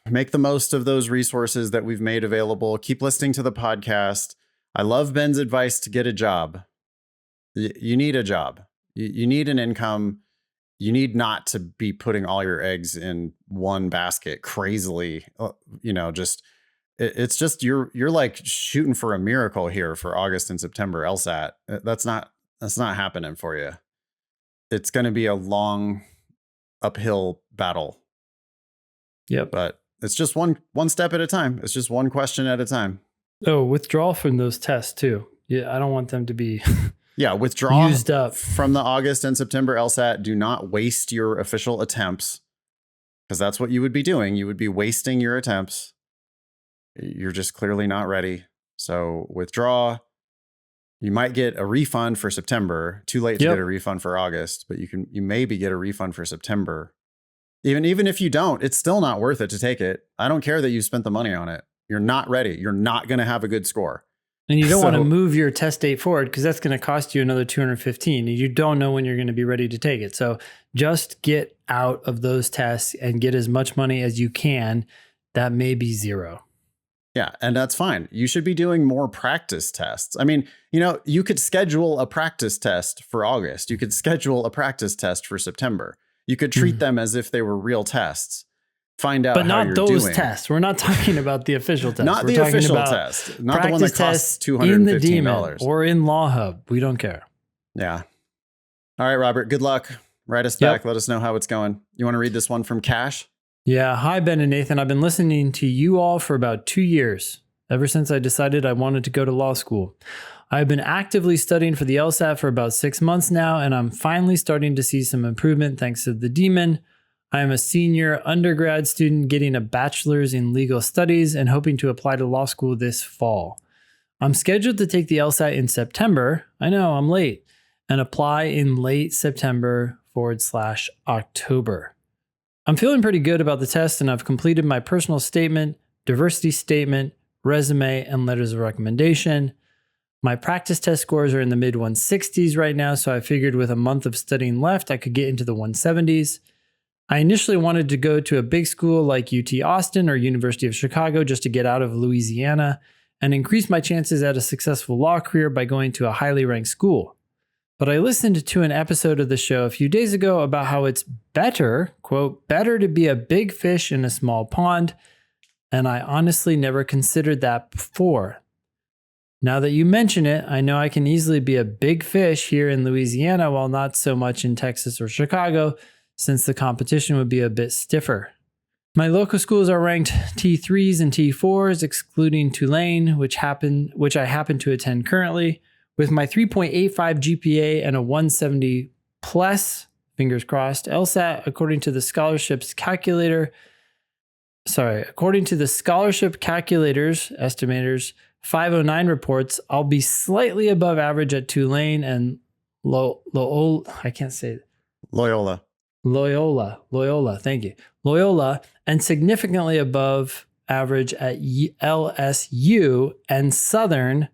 make the most of those resources that we've made available. Keep listening to the podcast. I love Ben's advice to get a job. You need a job. You need an income. You need not to be putting all your eggs in one basket crazily. It's just you're like shooting for a miracle here for August and September LSAT. That's not happening for you. It's going to be a long uphill battle. Yep. But it's just one step at a time. It's just one question at a time. Oh, withdrawal from those tests too. Yeah, I don't want them to be withdraw used up from the August and September LSAT. Do not waste your official attempts, because that's what you would be doing. You would be wasting your attempts. You're just clearly not ready. So withdraw. You might get a refund for September. Too late to get a refund for August, but you maybe get a refund for September. Even if you don't, it's still not worth it to take it. I don't care that you spent the money on it. You're not ready. You're not going to have a good score. And you don't want to move your test date forward, because that's going to cost you another $215. And you don't know when you're going to be ready to take it. So just get out of those tests and get as much money as you can. That may be zero. Yeah, and that's fine. You should be doing more practice tests. I mean, you could schedule a practice test for August. You could schedule a practice test for September. You could treat them as if they were real tests. Find out, but how not you're those doing. Tests. We're not talking about the official test. Not We're the talking official about test. Not the one that costs $215. In the Demon or in Law Hub. We don't care. Yeah. All right, Robert. Good luck. Write us back. Let us know how it's going. You want to read this one from Cash? Yeah. Hi, Ben and Nathan. I've been listening to you all for about 2 years, ever since I decided I wanted to go to law school. I've been actively studying for the LSAT for about 6 months now, and I'm finally starting to see some improvement thanks to the Demon. I am a senior undergrad student getting a bachelor's in legal studies and hoping to apply to law school this fall. I'm scheduled to take the LSAT in September. I know, I'm late. And apply in late September/October. I'm feeling pretty good about the test, and I've completed my personal statement, diversity statement, resume, and letters of recommendation. My practice test scores are in the mid 160s right now, so I figured with a month of studying left, I could get into the 170s. I initially wanted to go to a big school like UT Austin or University of Chicago just to get out of Louisiana and increase my chances at a successful law career by going to a highly ranked school. But I listened to an episode of the show a few days ago about how it's better, quote, better to be a big fish in a small pond, and I honestly never considered that before. Now that you mention it, I know I can easily be a big fish here in Louisiana while not so much in Texas or Chicago, since the competition would be a bit stiffer. My local schools are ranked T3s and T4s, excluding Tulane, which I happen to attend currently. With my 3.85 GPA and a 170 plus, fingers crossed, LSAT, according to the scholarship calculator's estimators, 509 reports, I'll be slightly above average at Tulane and Loyola, thank you. Loyola, and significantly above average at LSU and Southern,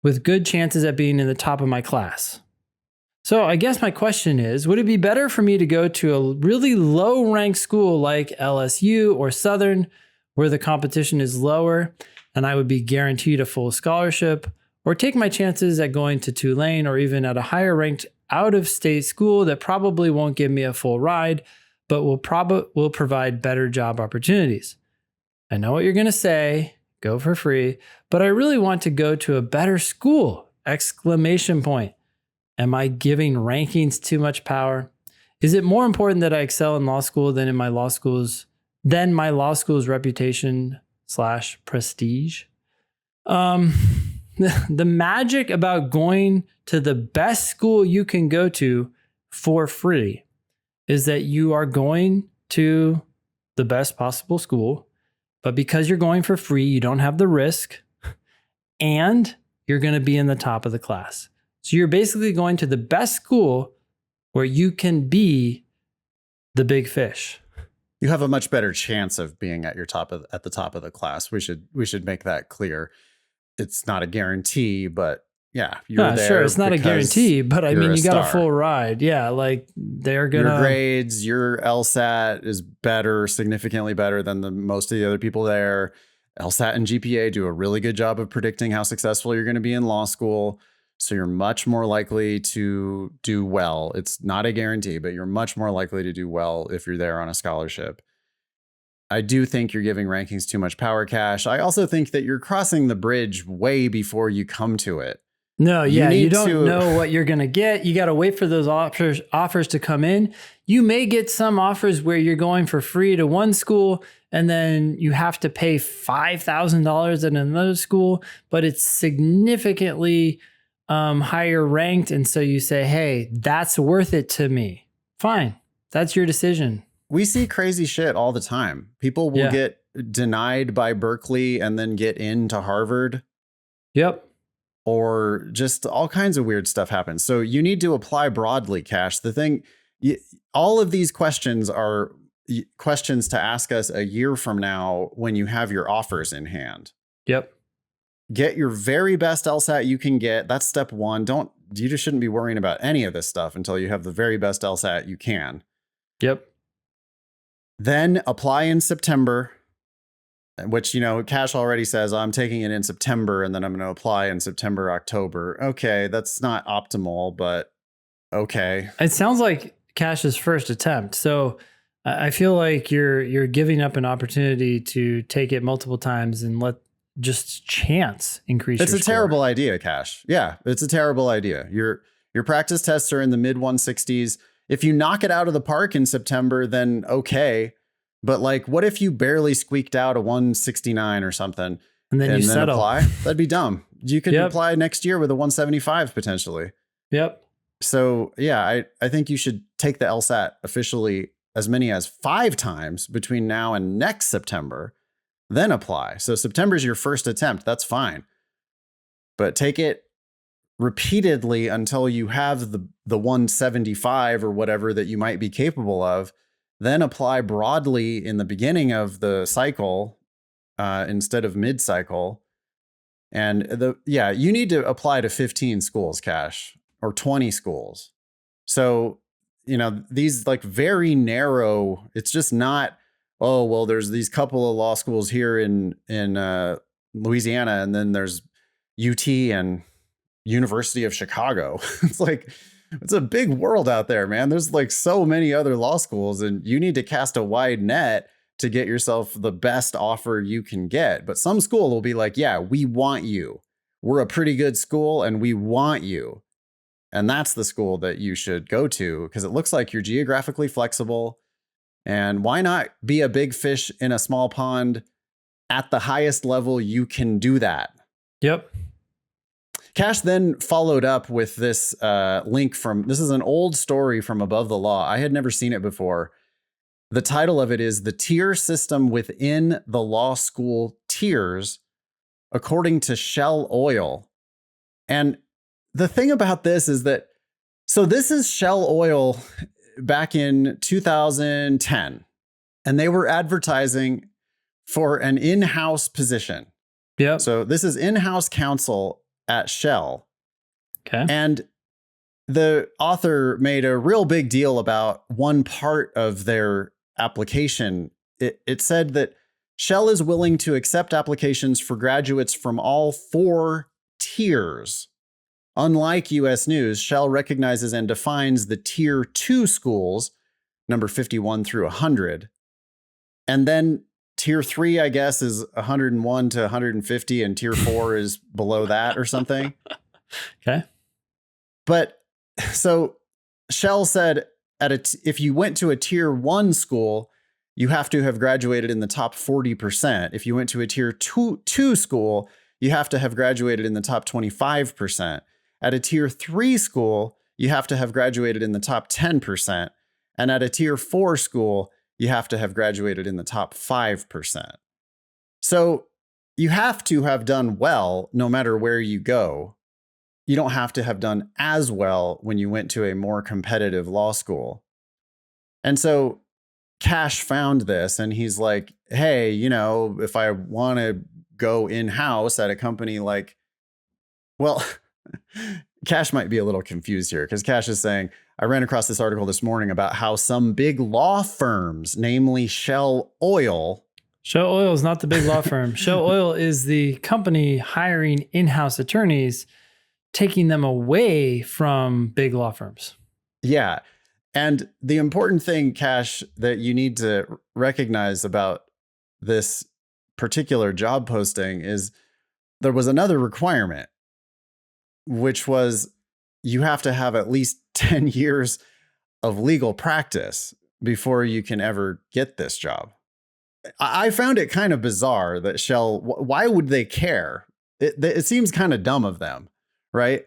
with good chances at being in the top of my class. So I guess my question is, would it be better for me to go to a really low-ranked school like LSU or Southern, where the competition is lower and I would be guaranteed a full scholarship, or take my chances at going to Tulane or even at a higher-ranked out-of-state school that probably won't give me a full ride, but will provide better job opportunities? I know what you're going to say, go for free, but I really want to go to a better school! ! Am I giving rankings too much power? Is it more important that I excel in law school than my law school's reputation/prestige? The magic about going to the best school you can go to for free is that you are going to the best possible school, but because you're going for free, you don't have the risk, and you're going to be in the top of the class. So you're basically going to the best school where you can be the big fish. You have a much better chance of being at the top of the class. We should make that clear. It's not a guarantee, but yeah, you're there. Sure, it's not a guarantee, but I mean, you got a full ride. Yeah, like they're gonna. Your grades, your LSAT is better, significantly better than most of the other people there. LSAT and GPA do a really good job of predicting how successful you're going to be in law school. So you're much more likely to do well. It's not a guarantee, but you're much more likely to do well if you're there on a scholarship. I do think you're giving rankings too much power, Cash. I also think that you're crossing the bridge way before you come to it. No, yeah, you don't know what you're going to get. You got to wait for those offers to come in. You may get some offers where you're going for free to one school and then you have to pay $5,000 at another school, but it's significantly higher ranked. And so you say, hey, that's worth it to me. Fine. That's your decision. We see crazy shit all the time. People will get denied by Berkeley and then get into Harvard. Yep. Or just all kinds of weird stuff happens. So you need to apply broadly, Cash. The thing, all of these questions are questions to ask us a year from now when you have your offers in hand. Yep. Get your very best LSAT you can get. That's step one. You just shouldn't be worrying about any of this stuff until you have the very best LSAT you can. Yep. Then apply in September. Which, Cash already says, I'm taking it in September and then I'm going to apply in September, October. Okay, that's not optimal, but okay. It sounds like Cash's first attempt. So I feel like you're giving up an opportunity to take it multiple times and let just chance increase your score. It's a terrible idea, Cash. Yeah, it's a terrible idea. Your practice tests are in the mid 160s. If you knock it out of the park in September, then okay. But what if you barely squeaked out a 169 or something and then settle? Apply? That'd be dumb. You could apply next year with a 175 potentially. Yep. So yeah, I think you should take the LSAT officially as many as 5 times between now and next September, then apply. So September is your first attempt. That's fine. But take it repeatedly until you have the 175 or whatever that you might be capable of. Then apply broadly in the beginning of the cycle instead of mid-cycle. And you need to apply to 15 schools, Cash, or 20 schools. So, these very narrow, it's just not, oh, well, there's these couple of law schools here in Louisiana, and then there's UT and University of Chicago. It's a big world out there, man. There's so many other law schools, and you need to cast a wide net to get yourself the best offer you can get. But some school will be like, yeah, we want you. We're a pretty good school and we want you. And that's the school that you should go to because it looks like you're geographically flexible. And why not be a big fish in a small pond at the highest level you can do that? Yep. Cash then followed up with this link this is an old story from Above the Law. I had never seen it before. The title of it is The Tier System Within the Law School Tiers, According to Shell Oil. And the thing about this is that, so this is Shell Oil back in 2010, and they were advertising for an in-house position. Yeah. So this is in-house counsel at Shell. Okay. And the author made a real big deal about one part of their application. It said that Shell is willing to accept applications for graduates from all 4 tiers. Unlike US News, Shell recognizes and defines the tier 2 schools, number 51 through 100. And then tier 3, I guess, is 101 to 150, and tier 4 is below that or something. Okay. But so Shell said if you went to a tier 1 school, you have to have graduated in the top 40%. If you went to a tier 2 school, you have to have graduated in the top 25%. At a tier 3 school, you have to have graduated in the top 10%. And at a tier 4 school, you have to have graduated in the top 5%. So you have to have done well no matter where you go. You don't have to have done as well when you went to a more competitive law school. And so Cash found this and he's like, hey, if I want to go in-house at a company well, Cash might be a little confused here because Cash is saying, I ran across this article this morning about how some big law firms, namely Shell Oil. Shell Oil is not the big law firm. Shell Oil is the company hiring in-house attorneys, taking them away from big law firms. Yeah. And the important thing, Cash, that you need to recognize about this particular job posting is there was another requirement, which was you have to have at least 10 years of legal practice before you can ever get this job. I found it kind of bizarre that Shell, why would they care? It seems kind of dumb of them, right?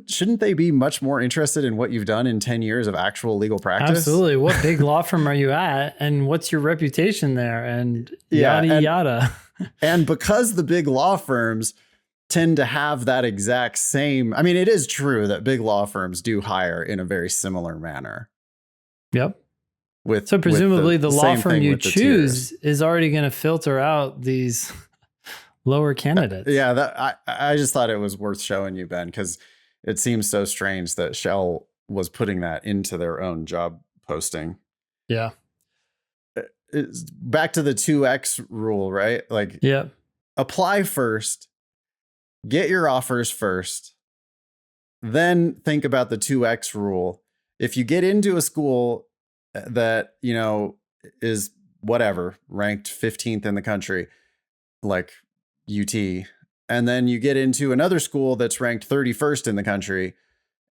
Shouldn't they be much more interested in what you've done in 10 years of actual legal practice? Absolutely. What big law firm are you at? And what's your reputation there? And yada, yada. And because the big law firms tend to have that exact same, I mean, it is true that big law firms do hire in a very similar manner. Yep. So presumably the law firm you choose is already going to filter out these lower candidates. Yeah, I just thought it was worth showing you, Ben, because it seems so strange that Shell was putting that into their own job posting. Yeah. It's back to the 2x rule, right? Like, yeah, apply first, get your offers first, then think about the 2x rule. If you get into a school that, you know, is whatever, ranked 15th in the country, like UT, and then you get into another school that's ranked 31st in the country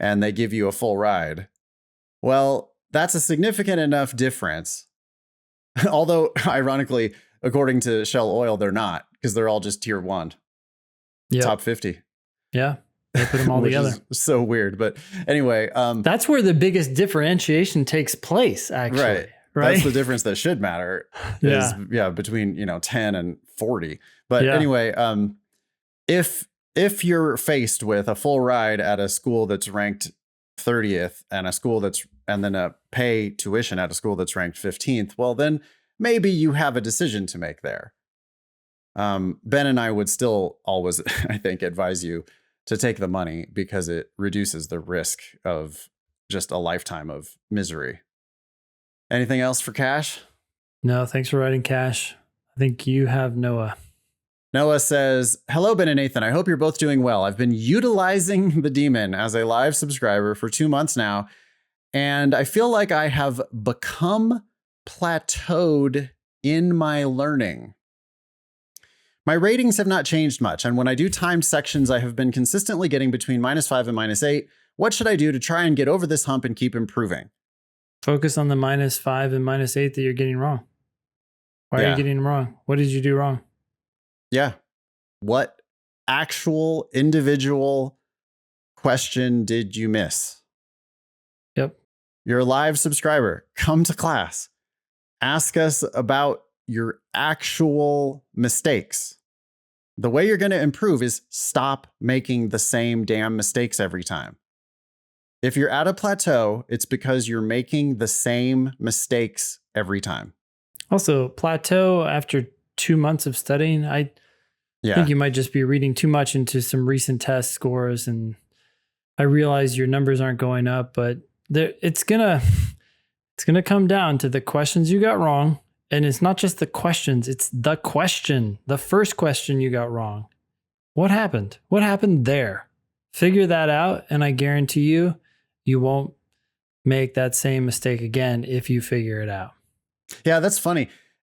and they give you a full ride. Well, that's a significant enough difference. Although, ironically, according to Shell Oil, they're not, because they're all just tier 1, top 50. Yeah. They put them all together. So weird. But anyway, that's where the biggest differentiation takes place, actually. Right. That's the difference that should matter. Is between 10 and 40. But anyway, if you're faced with a full ride at a school that's ranked 30th and then a pay tuition at a school that's ranked 15th, well, then maybe you have a decision to make there. Ben and I would still always, I think, advise you to take the money because it reduces the risk of just a lifetime of misery. Anything else for Cash? No, thanks for writing, Cash. I think you have Noah. Noah says, hello, Ben and Nathan. I hope you're both doing well. I've been utilizing the Demon as a live subscriber for 2 months now, and I feel like I have become plateaued in my learning. My ratings have not changed much, and when I do timed sections, I have been consistently getting between -5 and -8. What should I do to try and get over this hump and keep improving? Focus on the -5 and -8 that you're getting wrong. Why are you getting them wrong? What did you do wrong? Yeah. What actual individual question did you miss? Yep. You're a live subscriber. Come to class. Ask us about your actual mistakes. The way you're going to improve is stop making the same damn mistakes every time. If you're at a plateau, it's because you're making the same mistakes every time. Also, plateau after 2 months of studying, I think you might just be reading too much into some recent test scores. And I realize your numbers aren't going up, but it's gonna come down to the questions you got wrong. And it's not just the questions, it's the question. The first question you got wrong. What happened? What happened there? Figure that out, and I guarantee you, you won't make that same mistake again if you figure it out. Yeah, that's funny.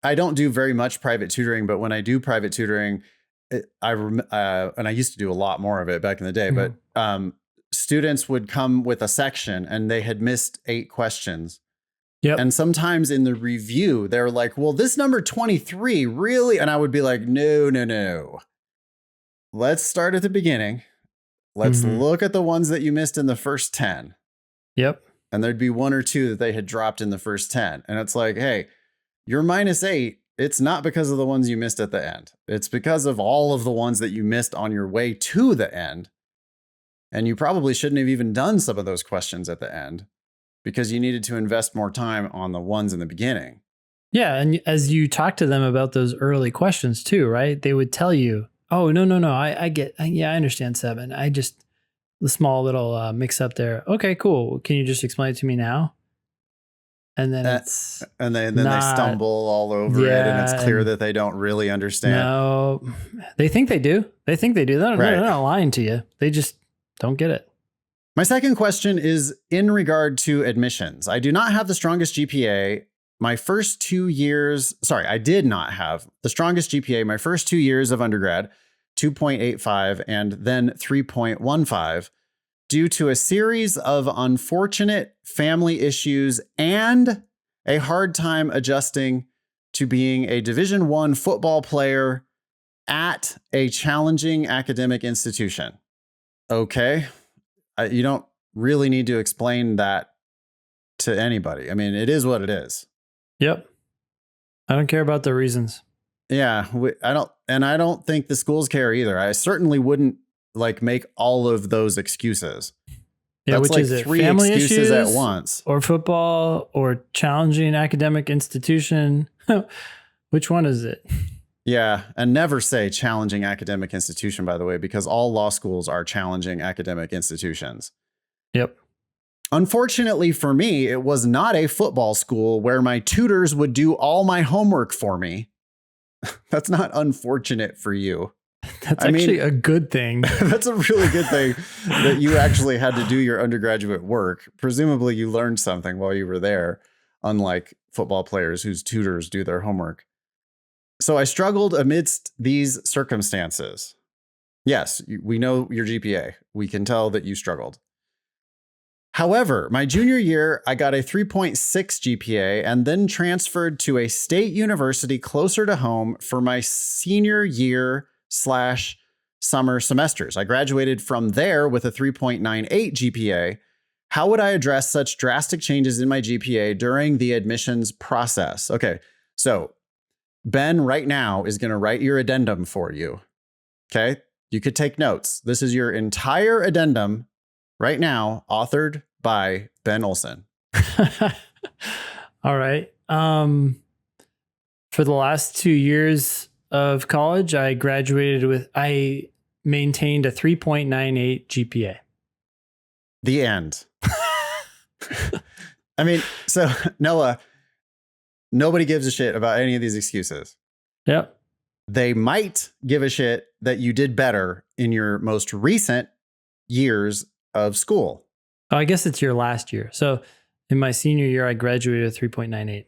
I don't do very much private tutoring, but when I do private tutoring, and I used to do a lot more of it back in the day, but students would come with a section and they had missed 8 questions. Yep. And sometimes in the review, they're like, well, this number 23 really? And I would be like, no. Let's start at the beginning. Let's look at the ones that you missed in the first 10. Yep. And there'd be 1 or 2 that they had dropped in the first 10. And it's like, hey, you're -8. It's not because of the ones you missed at the end. It's because of all of the ones that you missed on your way to the end. And you probably shouldn't have even done some of those questions at the end because you needed to invest more time on the ones in the beginning. Yeah. And as you talk to them about those early questions too, right? They would tell you, Oh, no. I understand 7. I just, the small little mix up there. Okay, cool. Can you just explain it to me now? And then it's and then not, they stumble all over it, and it's clear that they don't really understand. No, they think they do. They're not lying to you. They just don't get it. My second question is in regard to admissions. I do not have the strongest GPA. My first 2 years, I did not have the strongest GPA my first 2 years of undergrad, 2.85 and then 3.15, due to a series of unfortunate family issues and a hard time adjusting to being a Division I football player at a challenging academic institution. Okay. You don't really need to explain that to anybody. I mean, it is what it is. Yep. I don't care about the reasons. Yeah, I don't think the schools care either. I certainly wouldn't make all of those excuses. Yeah, that's which is it? 3 Family excuses issues at once. Or football or challenging academic institution. Which one is it? Yeah, and never say challenging academic institution, by the way, because all law schools are challenging academic institutions. Yep. Unfortunately for me, it was not a football school where my tutors would do all my homework for me. That's not unfortunate for you. That's actually a good thing. That's a really good thing that you actually had to do your undergraduate work. Presumably you learned something while you were there, unlike football players whose tutors do their homework. So I struggled amidst these circumstances. Yes, we know your GPA. We can tell that you struggled. However, my junior year, I got a 3.6 GPA and then transferred to a state university closer to home for my senior year / summer semesters. I graduated from there with a 3.98 GPA. How would I address such drastic changes in my GPA during the admissions process? Okay, so Ben right now is going to write your addendum for you. Okay, you could take notes. This is your entire addendum right now, authored by Ben Olson. All right. For the last 2 years of college, I maintained a 3.98 GPA. The end. I mean, so Noah, nobody gives a shit about any of these excuses. Yep. They might give a shit that you did better in your most recent years of school. Oh, I guess it's your last year. So in my senior year, I graduated with 3.98.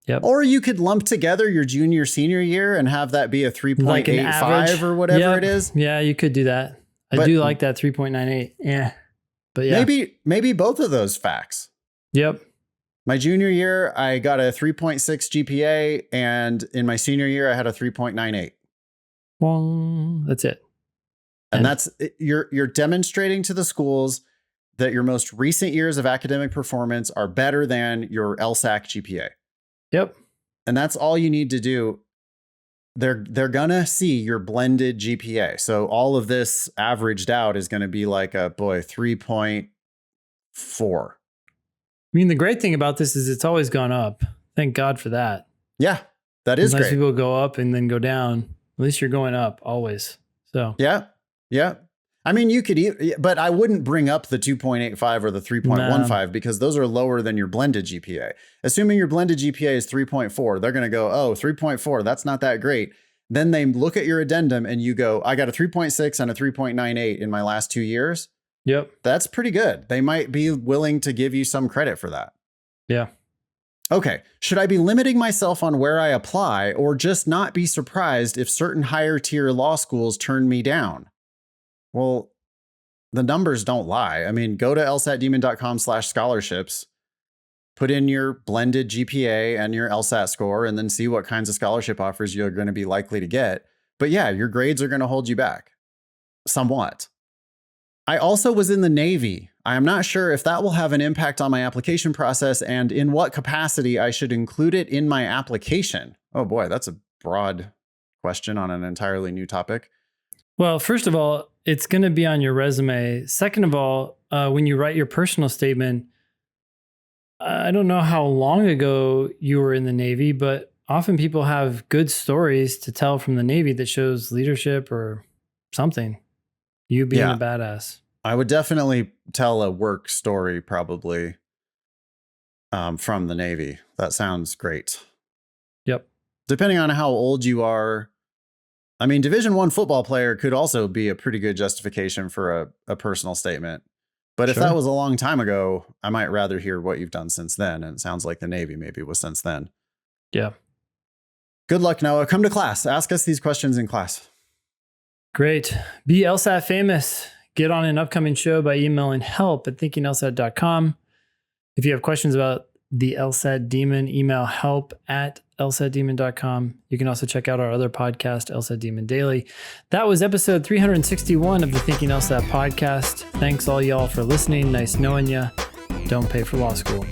Yep. Or you could lump together your junior, senior year and have that be a 3.85 or whatever it is. Yeah, you could do that. I do like that 3.98. Yeah. But yeah. Maybe both of those facts. Yep. My junior year, I got a 3.6 GPA, and in my senior year, I had a 3.98. Well, that's it. And that's you're demonstrating to the schools that your most recent years of academic performance are better than your LSAT GPA. Yep. And that's all you need to do. They're gonna see your blended GPA. So all of this averaged out is going to be like 3.4. I mean, the great thing about this is it's always gone up. Thank God for that. Yeah, that is Sometimes great. People go up and then go down. At least you're going up always. So yeah. I mean, you could, but I wouldn't bring up the 2.85 or the 3.15 because those are lower than your blended GPA. Assuming your blended GPA is 3.4, they're going to go, 3.4, that's not that great. Then they look at your addendum and you go, I got a 3.6 and a 3.98 in my last 2 years. Yep. That's pretty good. They might be willing to give you some credit for that. Yeah. Okay. Should I be limiting myself on where I apply or just not be surprised if certain higher tier law schools turn me down? Well, the numbers don't lie. I mean, go to lsatdemon.com/scholarships, put in your blended GPA and your LSAT score, and then see what kinds of scholarship offers you're going to be likely to get. But yeah, your grades are going to hold you back somewhat. I also was in the Navy. I am not sure if that will have an impact on my application process and in what capacity I should include it in my application. Oh boy, that's a broad question on an entirely new topic. Well, first of all, it's going to be on your resume. Second of all, when you write your personal statement, I don't know how long ago you were in the Navy, but often people have good stories to tell from the Navy that shows leadership or something. You being a badass. I would definitely tell a work story probably from the Navy. That sounds great. Yep. Depending on how old you are. I mean, Division I football player could also be a pretty good justification for a personal statement. But if that was a long time ago, I might rather hear what you've done since then. And it sounds like the Navy maybe was since then. Yeah. Good luck, Noah. Come to class. Ask us these questions in class. Great. Be LSAT famous. Get on an upcoming show by emailing help@thinkinglsat.com. If you have questions about the LSAT Demon, email help@lsatdemon.com. You can also check out our other podcast, LSAT Demon Daily. That was episode 361 of the Thinking LSAT podcast. Thanks all y'all for listening. Nice knowing ya. Don't pay for law school.